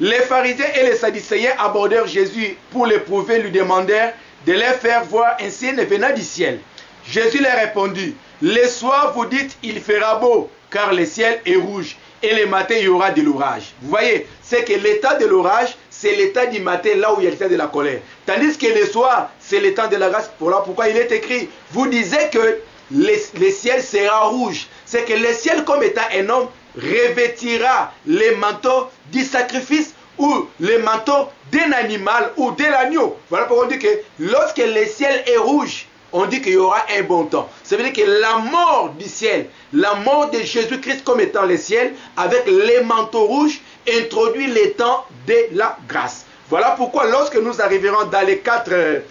Les pharisiens et les sadducéens abordèrent Jésus pour l'éprouver, lui demandèrent de leur faire voir un signe venant du ciel. Jésus leur répondit, le soir vous dites il fera beau car le ciel est rouge et le matin il y aura de l'orage. Vous voyez, c'est que l'état de l'orage, c'est l'état du matin là où il y a l'état de la colère. Tandis que le soir, c'est l'état de la grâce. Voilà pourquoi il est écrit, vous disiez que le ciel sera rouge. C'est que le ciel comme étant un homme revêtira les manteaux du sacrifice ou les manteaux d'un animal ou de l'agneau. Voilà pourquoi on dit que lorsque le ciel est rouge, on dit qu'il y aura un bon temps. Ça veut dire que la mort du ciel, la mort de Jésus-Christ comme étant le ciel, avec les manteaux rouges, introduit les temps de la grâce. Voilà pourquoi lorsque nous arriverons dans les 4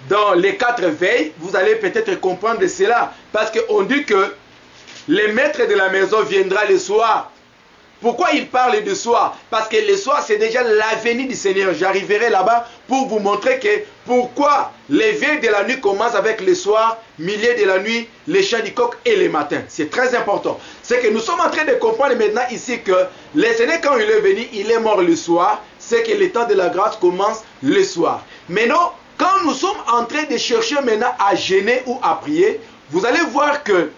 dans les 4 veilles, vous allez peut-être comprendre cela. Parce qu'on dit que le maître de la maison viendra le soir. Pourquoi il parle de soir? Parce que le soir, c'est déjà la venue du Seigneur. J'arriverai là-bas pour vous montrer que pourquoi les veilles de la nuit commencent avec le soir, milieu de la nuit, les chants du coq et le matin. C'est très important. C'est que nous sommes en train de comprendre maintenant ici que le Seigneur, quand il est venu, il est mort le soir. C'est que le temps de la grâce commence le soir. Maintenant, quand nous sommes en train de chercher maintenant à jeûner ou à prier, vous allez voir que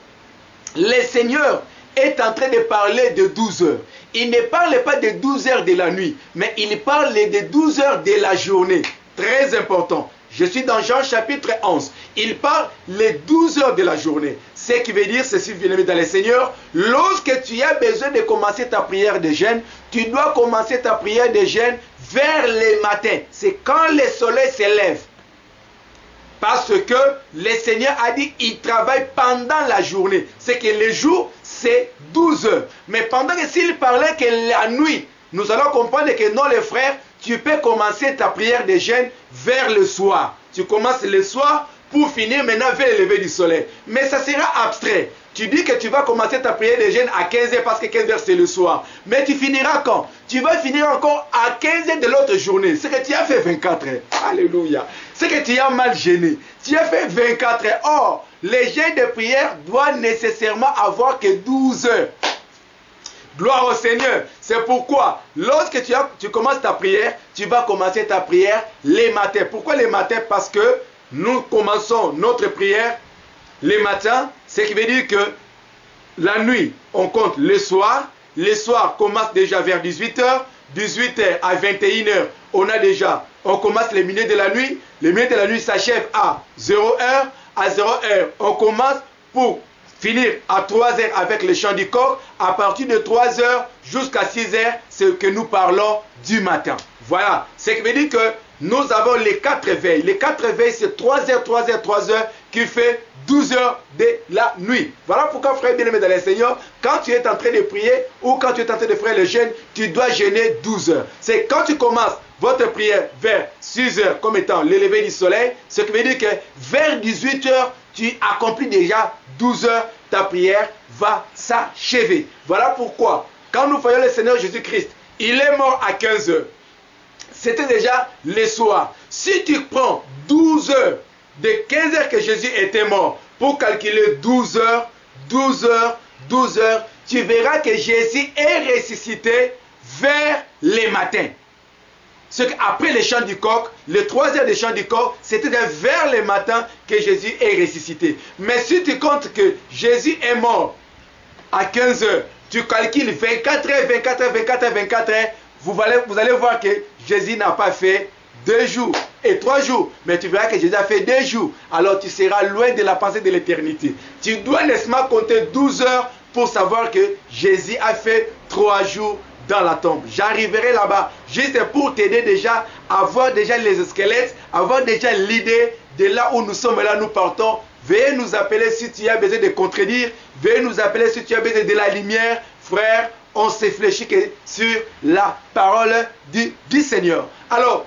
le Seigneur est en train de parler de 12 heures. Il ne parle pas de 12 heures de la nuit, mais il parle de 12 heures de la journée. Très important. Je suis dans Jean chapitre 11. Il parle les 12 heures de la journée. Ce qui veut dire, ceci, bien-aimé dans le Seigneur, lorsque tu as besoin de commencer ta prière de jeûne, tu dois commencer ta prière de jeûne vers le matin. C'est quand le soleil se lève. Parce que le Seigneur a dit qu'il travaille pendant la journée. C'est que le jour, c'est 12 heures. Mais pendant que s'il parlait que la nuit, nous allons comprendre que non, les frères, tu peux commencer ta prière de jeûne vers le soir. Tu commences le soir pour finir maintenant vers le lever du soleil. Mais ça sera abstrait. Tu dis que tu vas commencer ta prière de jeûne à 15 heures parce que 15 heures c'est le soir. Mais tu finiras quand? Tu vas finir encore à 15 heures de l'autre journée. C'est que tu as fait 24 heures. Alléluia. C'est que tu as mal jeûné. Tu as fait 24 heures. Or, les jeûnes de prière doivent nécessairement avoir que 12 heures. Gloire au Seigneur. C'est pourquoi, lorsque tu commences ta prière, tu vas commencer ta prière les matins. Pourquoi les matins? Parce que nous commençons notre prière les matins, ce qui veut dire que la nuit, on compte le soir. Le soir commence déjà vers 18h. 18h à 21h, on commence les minutes de la nuit. Les minutes de la nuit s'achèvent à 0h. À 0h, on commence pour finir à 3h avec le chant du coq. À partir de 3h jusqu'à 6h, c'est ce que nous parlons du matin. Voilà, ce qui veut dire que nous avons les 4 veilles. Les 4 veilles, c'est 3h, 3h, 3h qui fait 12 heures de la nuit. Voilà pourquoi, frère bien-aimé dans le Seigneur, quand tu es en train de prier ou quand tu es en train de faire le jeûne, tu dois jeûner 12 heures. C'est quand tu commences votre prière vers 6 heures comme étant le lever du soleil, ce qui veut dire que vers 18 heures, tu accomplis déjà 12 heures, ta prière va s'achever. Voilà pourquoi, quand nous voyons le Seigneur Jésus-Christ, il est mort à 15 heures. C'était déjà le soir. Si tu prends 12 heures, de 15 heures que Jésus était mort, pour calculer 12 heures, 12 heures, 12 heures, tu verras que Jésus est ressuscité vers les matins. Ce qu'après le chant du coq, les 3 heures de chant du coq, c'était vers le matin que Jésus est ressuscité. Mais si tu comptes que Jésus est mort à 15 heures, tu calcules 24 heures, 24 heures, 24 heures, 24 heures, vous allez voir que Jésus n'a pas fait 2 jours et 3 jours, mais tu verras que Jésus a fait 2 jours. Alors tu seras loin de la pensée de l'éternité. Tu dois nécessairement compter 12 heures pour savoir que Jésus a fait 3 jours dans la tombe. J'arriverai là-bas juste pour t'aider déjà à voir déjà les squelettes, avoir déjà l'idée de là où nous sommes et là nous partons. Veuillez nous appeler si tu as besoin de contredire. Veuillez nous appeler si tu as besoin de la lumière. Frère, on se réfléchit que sur la parole du Seigneur. Alors,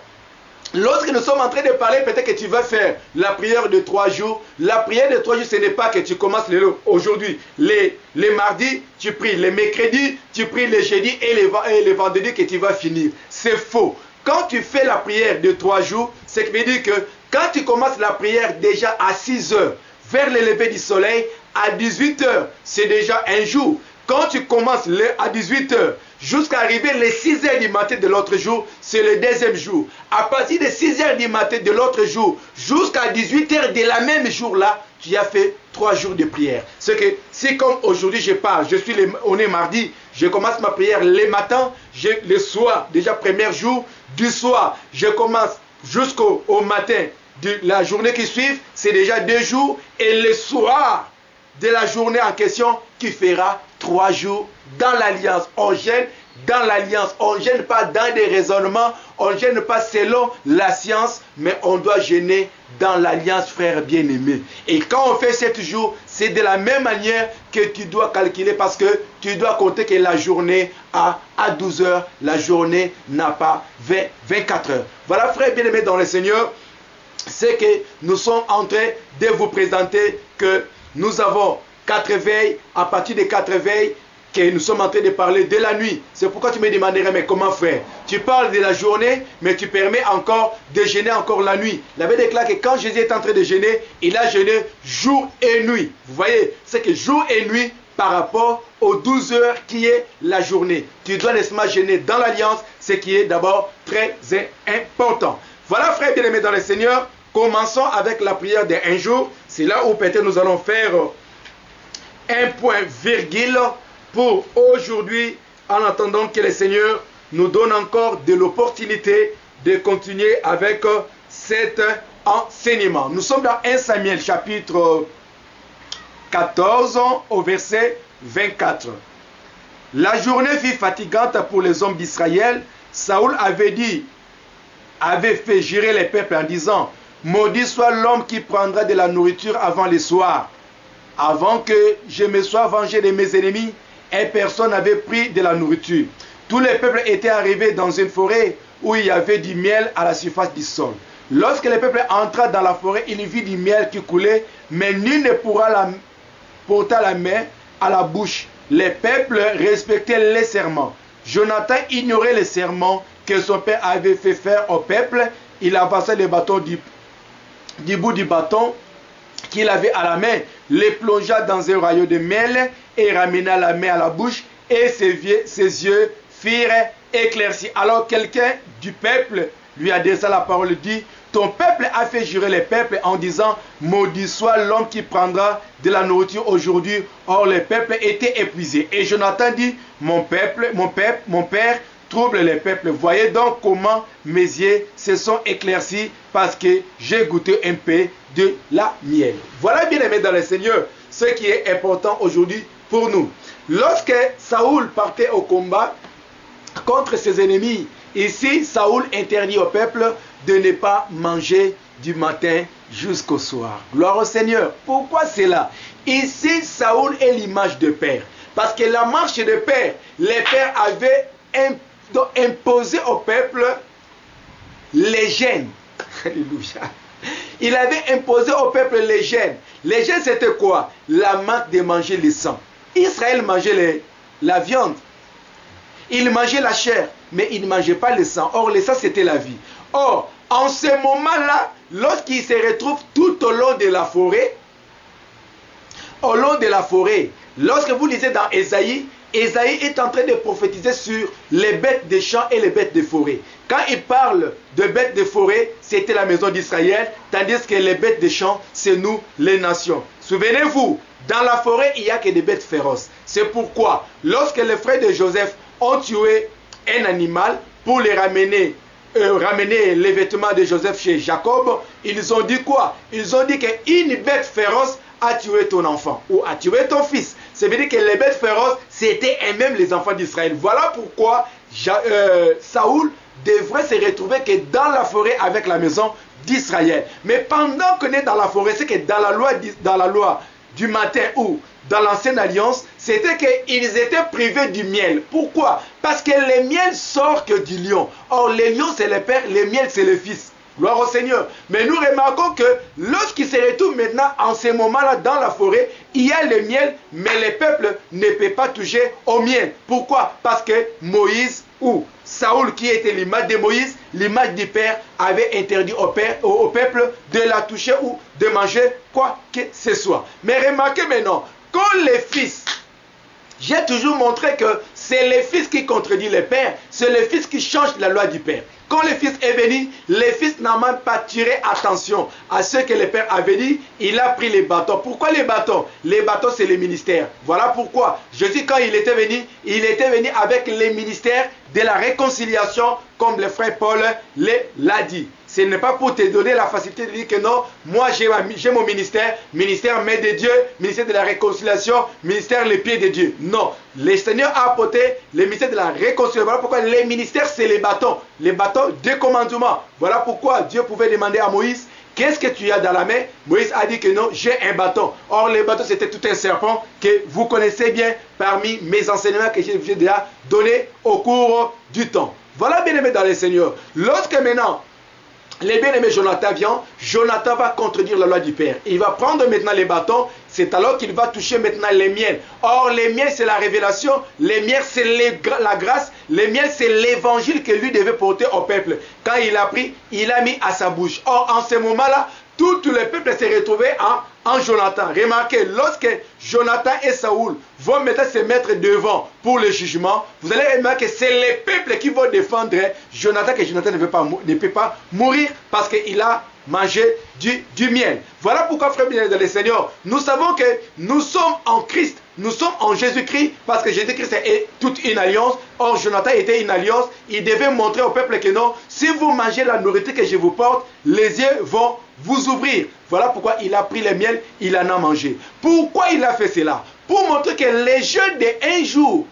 lorsque nous sommes en train de parler, peut-être que tu vas faire la prière de 3 jours. La prière de 3 jours, ce n'est pas que tu commences aujourd'hui. Les mardis, tu pries. Les mercredis, tu pries les jeudis et les vendredis que tu vas finir. C'est faux. Quand tu fais la prière de 3 jours, ce qui veut dire que quand tu commences la prière déjà à 6 heures, vers le lever du soleil, à 18 heures, c'est déjà un jour. Quand tu commences à 18 heures, jusqu'à arriver les 6 heures du matin de l'autre jour, c'est le deuxième jour. À partir de 6 heures du matin de l'autre jour, jusqu'à 18 heures de la même jour-là, tu as fait 3 jours de prière. C'est que si comme aujourd'hui je parle, on est mardi, je commence ma prière le matin, le soir, déjà premier jour, du soir, je commence jusqu'au matin de la journée qui suit, c'est déjà 2 jours, et le soir de la journée en question qui fera 3 jours dans l'alliance. On gêne dans l'alliance. On ne gêne pas dans des raisonnements. On ne gêne pas selon la science, mais on doit gêner dans l'alliance, frère bien-aimé. Et quand on fait 7 jours, c'est de la même manière que tu dois calculer parce que tu dois compter que la journée a à 12 heures, la journée n'a pas 24 heures. Voilà, frère bien-aimé dans le Seigneur. c'est que nous sommes en train de vous présenter que nous avons 4 veilles. À partir des 4 veilles, que nous sommes en train de parler de la nuit. C'est pourquoi tu me demanderais, mais comment frère? Tu parles de la journée, mais tu permets encore de jeûner encore la nuit. Il avait déclaré que quand Jésus est en train de jeûner, il a jeûné jour et nuit. Vous voyez, c'est que jour et nuit par rapport aux 12 heures qui est la journée. Tu dois nécessairement jeûner dans l'alliance, ce qui est d'abord très important. Voilà frère bien-aimé dans le Seigneur, commençons avec la prière de un jour. C'est là où peut-être nous allons faire un point virgule pour aujourd'hui, en attendant que le Seigneur nous donne encore de l'opportunité de continuer avec cet enseignement. Nous sommes dans 1 Samuel chapitre 14 au verset 24. La journée fut fatigante pour les hommes d'Israël. Saoul avait fait jurer les peuples en disant: maudit soit l'homme qui prendra de la nourriture avant le soir. Avant que je me sois vengé de mes ennemis, et personne n'avait pris de la nourriture. Tous les peuples étaient arrivés dans une forêt où il y avait du miel à la surface du sol. Lorsque le peuple entra dans la forêt, il vit du miel qui coulait, mais nul ne pourra porter la main à la bouche. Les peuples respectaient les serments. Jonathan ignorait les serments que son père avait fait faire au peuple. Il avança le bâton du bout du bâton qu'il avait à la main, les plongea dans un rayon de miel et ramena la main à la bouche, et ses yeux firent éclaircis. Alors quelqu'un du peuple lui adressa la parole et dit: ton peuple a fait jurer les peuples en disant: maudit soit l'homme qui prendra de la nourriture aujourd'hui. Or le peuple était épuisé. Et Jonathan dit: mon père trouble les peuples. Voyez donc comment mes yeux se sont éclaircis parce que j'ai goûté un peu de la miel. Voilà, bien aimé dans le Seigneur, ce qui est important aujourd'hui pour nous. Lorsque Saoul partait au combat contre ses ennemis, ici Saoul interdit au peuple de ne pas manger du matin jusqu'au soir. Gloire au Seigneur. Pourquoi cela? Ici Saoul est l'image de père. Parce que la marche de père, les pères avaient imposé au peuple les jeûnes. Alléluia. Il avait imposé au peuple les jeûnes. Les jeûnes, c'était quoi? La marque de manger le sang. Israël mangeait la viande. Il mangeait la chair, mais il ne mangeait pas le sang. Or, le sang, c'était la vie. Or, en ce moment-là, lorsqu'il se retrouve tout au long de la forêt, lorsque vous lisez dans Ésaïe, Ésaïe est en train de prophétiser sur les bêtes des champs et les bêtes de forêt. Quand il parle de bêtes de forêt, c'était la maison d'Israël, tandis que les bêtes des champs, c'est nous, les nations. Souvenez-vous, dans la forêt, il n'y a que des bêtes féroces. C'est pourquoi, lorsque les frères de Joseph ont tué un animal pour les ramener les vêtements de Joseph chez Jacob, ils ont dit quoi? Ils ont dit qu'une bête féroce a tué ton enfant ou a tué ton fils. Ça veut dire que les bêtes féroces, c'était eux-mêmes les enfants d'Israël. Voilà pourquoi Saoul devrait se retrouver que dans la forêt avec la maison d'Israël. Mais pendant qu'on est dans la forêt, c'est que dans la loi du matin ou dans l'ancienne alliance, c'était qu'ils étaient privés du miel. Pourquoi? Parce que le miel sort que du lion. Or, le lion c'est le père, le miel c'est le fils. Gloire au Seigneur. Mais nous remarquons que lorsqu'il se retrouve maintenant en ce moment-là dans la forêt, il y a le miel, mais le peuple ne peut pas toucher au miel. Pourquoi? Parce que Moïse ou Saoul, qui était l'image de Moïse, l'image du père, avait interdit au peuple de la toucher ou de manger quoi que ce soit. Mais remarquez maintenant, quand les fils, j'ai toujours montré que c'est le fils qui contredit le père, c'est le fils qui change la loi du père. Quand le fils est venu, le fils n'a même pas tiré attention à ce que le père avait dit. Il a pris les bâtons. Pourquoi les bâtons? Les bâtons, c'est les ministères. Voilà pourquoi Jésus, quand il était venu avec les ministères de la réconciliation, comme le frère Paul l'a dit. Ce n'est pas pour te donner la facilité de dire que non, moi j'ai mon ministère, ministère main de Dieu, ministère de la réconciliation, ministère les pieds de Dieu. Non, le Seigneur a apporté le ministère de la réconciliation. Voilà pourquoi les ministères, c'est les bâtons de commandement. Voilà pourquoi Dieu pouvait demander à Moïse: qu'est-ce que tu as dans la main? Moïse a dit que non, j'ai un bâton. Or, le bâton, c'était tout un serpent que vous connaissez bien parmi mes enseignements que j'ai déjà donnés au cours du temps. Voilà, bien aimé dans le Seigneur. Lorsque maintenant, les bien-aimés, Jonathan vient, Jonathan va contredire la loi du Père. Il va prendre maintenant les bâtons, c'est alors qu'il va toucher maintenant les miels. Or, les miels, c'est la révélation, les miels, c'est la grâce, les miels, c'est l'évangile que lui devait porter au peuple. Quand il a pris, il a mis à sa bouche. Or, en ce moment-là, tout le peuple s'est retrouvé en Jonathan. Remarquez, lorsque Jonathan et Saoul vont maintenant se mettre devant pour le jugement, vous allez remarquer que c'est les peuples qui vont défendre Jonathan, que Jonathan ne peut pas mourir parce qu'il a mangé du miel. Voilà pourquoi, frères bien dans le Seigneur, nous savons que nous sommes en Christ, nous sommes en Jésus-Christ, parce que Jésus-Christ est toute une alliance. Or, Jonathan était une alliance. Il devait montrer au peuple que non, si vous mangez la nourriture que je vous porte, les yeux vont vous ouvrir. Voilà pourquoi il a pris le miel, il en a mangé. Pourquoi il a fait cela? Pour montrer que les jeûnes d'un jour,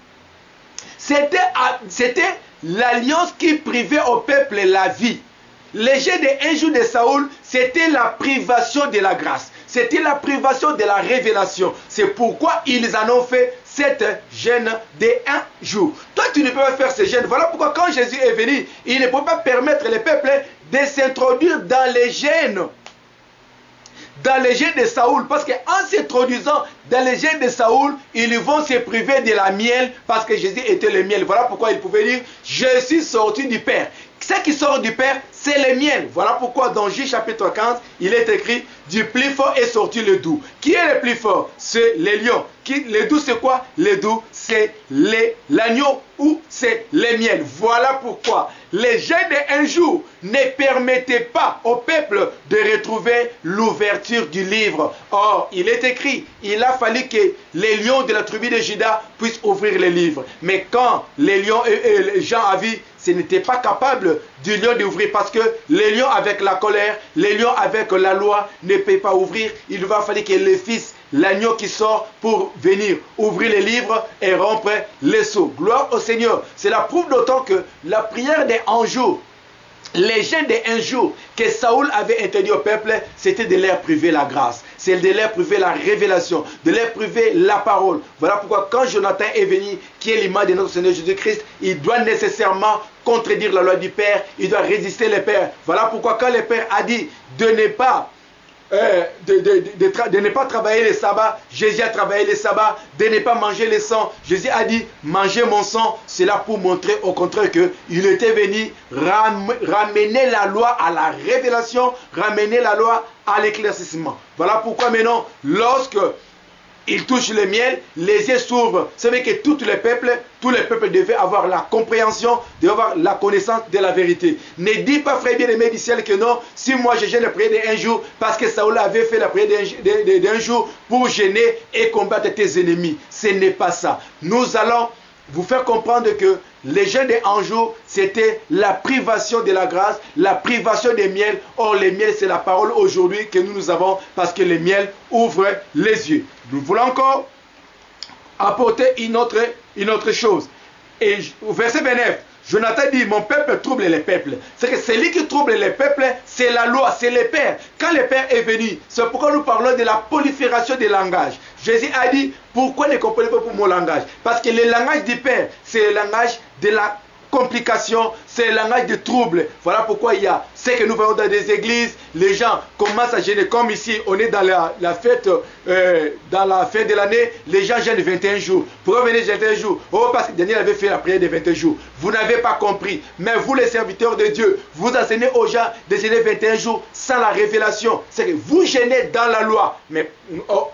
c'était l'alliance qui privait au peuple la vie. Les jeûnes d'un jour de Saoul, c'était la privation de la grâce. C'était la privation de la révélation. C'est pourquoi ils en ont fait cette jeûne d'un jour. Toi, tu ne peux pas faire ce jeûne. Voilà pourquoi quand Jésus est venu, il ne peut pas permettre les peuples de s'introduire dans les jeûnes. Dans les jeûnes de Saoul, parce qu'en s'introduisant dans les jeûnes de Saoul, ils vont se priver de la miel, parce que Jésus était le miel. Voilà pourquoi il pouvait dire, je suis sorti du Père. Ce qui sort du Père, c'est le miel. Voilà pourquoi dans Juge chapitre 15, il est écrit, du plus fort est sorti le doux. Qui est le plus fort? C'est les lions. Le doux, c'est quoi? Le doux, c'est l'agneau ou c'est le miel. Voilà pourquoi les jeûnes d'un jour ne permettaient pas au peuple de retrouver l'ouverture du livre. Or, il est écrit, il a fallu que les lions de la tribu de Juda puissent ouvrir les livres. Mais quand les lions et Jean a vu, ce n'était pas capable du lion d'ouvrir, parce que les lions avec la colère, les lions avec la loi ne peuvent pas ouvrir. Il va falloir que le fils, l'agneau qui sort pour venir ouvrir les livres et rompre les sceaux. Gloire au Seigneur. Cela prouve d'autant que la prière d'un jour, les jeûnes d'un jour que Saoul avait interdit au peuple, c'était de leur priver la grâce, c'est de leur priver la révélation, de leur priver la parole. Voilà pourquoi quand Jonathan est venu, qui est l'image de notre Seigneur Jésus-Christ, il doit nécessairement contredire la loi du Père, il doit résister le Père. Voilà pourquoi quand le Père a dit de ne pas de ne pas travailler le sabbat, Jésus a travaillé le sabbat, de ne pas manger le sang, Jésus a dit mangez mon sang. C'est là pour montrer au contraire qu'il était venu ramener la loi à la révélation, ramener la loi à l'éclaircissement. Voilà pourquoi maintenant, lorsque il touche le miel, les yeux s'ouvrent. C'est vrai que tous les peuples devaient avoir la compréhension, devaient avoir la connaissance de la vérité. Ne dis pas, frère bien-aimé du ciel, que non, si moi je gêne la prière d'un jour, parce que Saoul avait fait la prière d'un jour pour gêner et combattre tes ennemis. Ce n'est pas ça. Nous allons vous faire comprendre que les jeûnes d'un jour, c'était la privation de la grâce, la privation des miels. Or, les miels, c'est la parole aujourd'hui que nous avons, parce que les miels ouvrent les yeux. Nous voulons encore apporter une autre chose. Et au verset 29, Jonathan dit, mon peuple trouble les peuples. C'est que celui qui trouble les peuples, c'est la loi, c'est le Père. Quand le Père est venu, c'est pourquoi nous parlons de la prolifération des langages. Jésus a dit, pourquoi ne comprenez pas pour mon langage? Parce que le langage du Père, c'est le langage de la complication, c'est le langage de trouble. Voilà pourquoi il y a ce que nous voyons dans des églises, les gens commencent à gêner, comme ici, on est dans la fête, dans la fin de l'année, les gens gênent 21 jours. Pourquoi venir 21 jours? Oh, parce que Daniel avait fait la prière de 21 jours. Vous n'avez pas compris. Mais vous, les serviteurs de Dieu, vous enseignez aux gens de gêner 21 jours sans la révélation. C'est que vous gênez dans la loi, mais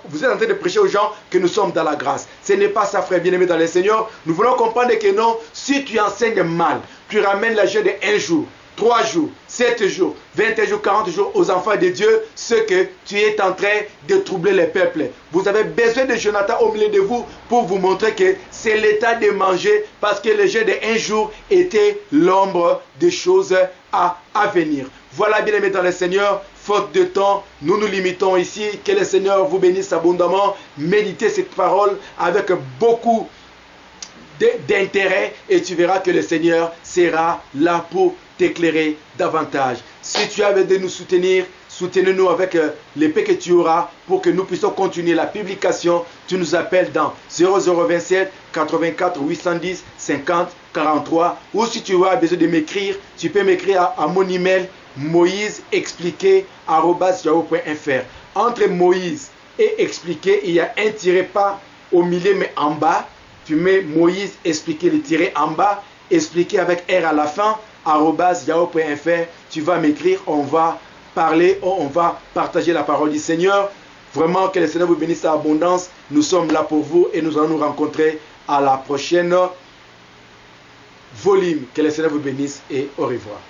vous êtes en train de prêcher aux gens que nous sommes dans la grâce. Ce n'est pas ça, frère bien-aimé dans le Seigneur. Nous voulons comprendre que non, si tu enseignes mal, tu ramènes la jeûne de 1 jour, 3 jours, 7 jours, 21 jours, 40 jours aux enfants de Dieu, ce que tu es en train de troubler les peuples. Vous avez besoin de Jonathan au milieu de vous pour vous montrer que c'est l'état de manger, parce que le jeûne de 1 jour était l'ombre des choses à venir. Voilà, bien aimé dans le Seigneur, faute de temps, nous nous limitons ici. Que le Seigneur vous bénisse abondamment. Méditez cette parole avec beaucoup d'intérêt et tu verras que le Seigneur sera là pour t'éclairer davantage. Si tu as besoin de nous soutenir, soutenez-nous avec l'épée que tu auras pour que nous puissions continuer la publication. Tu nous appelles dans 0027 84 810 50 43, ou si tu as besoin de m'écrire, tu peux m'écrire à mon email Moïse expliqué @yahoo.fr. Entre Moïse et expliqué, il y a un tiré pas au milieu mais en bas. Tu mets Moïse expliqué, le tiré en bas, expliqué avec R à la fin, @yahoo.fr. Tu vas m'écrire, on va parler, on va partager la parole du Seigneur. Vraiment, que le Seigneur vous bénisse à abondance. Nous sommes là pour vous et nous allons nous rencontrer à la prochaine volume. Que le Seigneur vous bénisse et au revoir.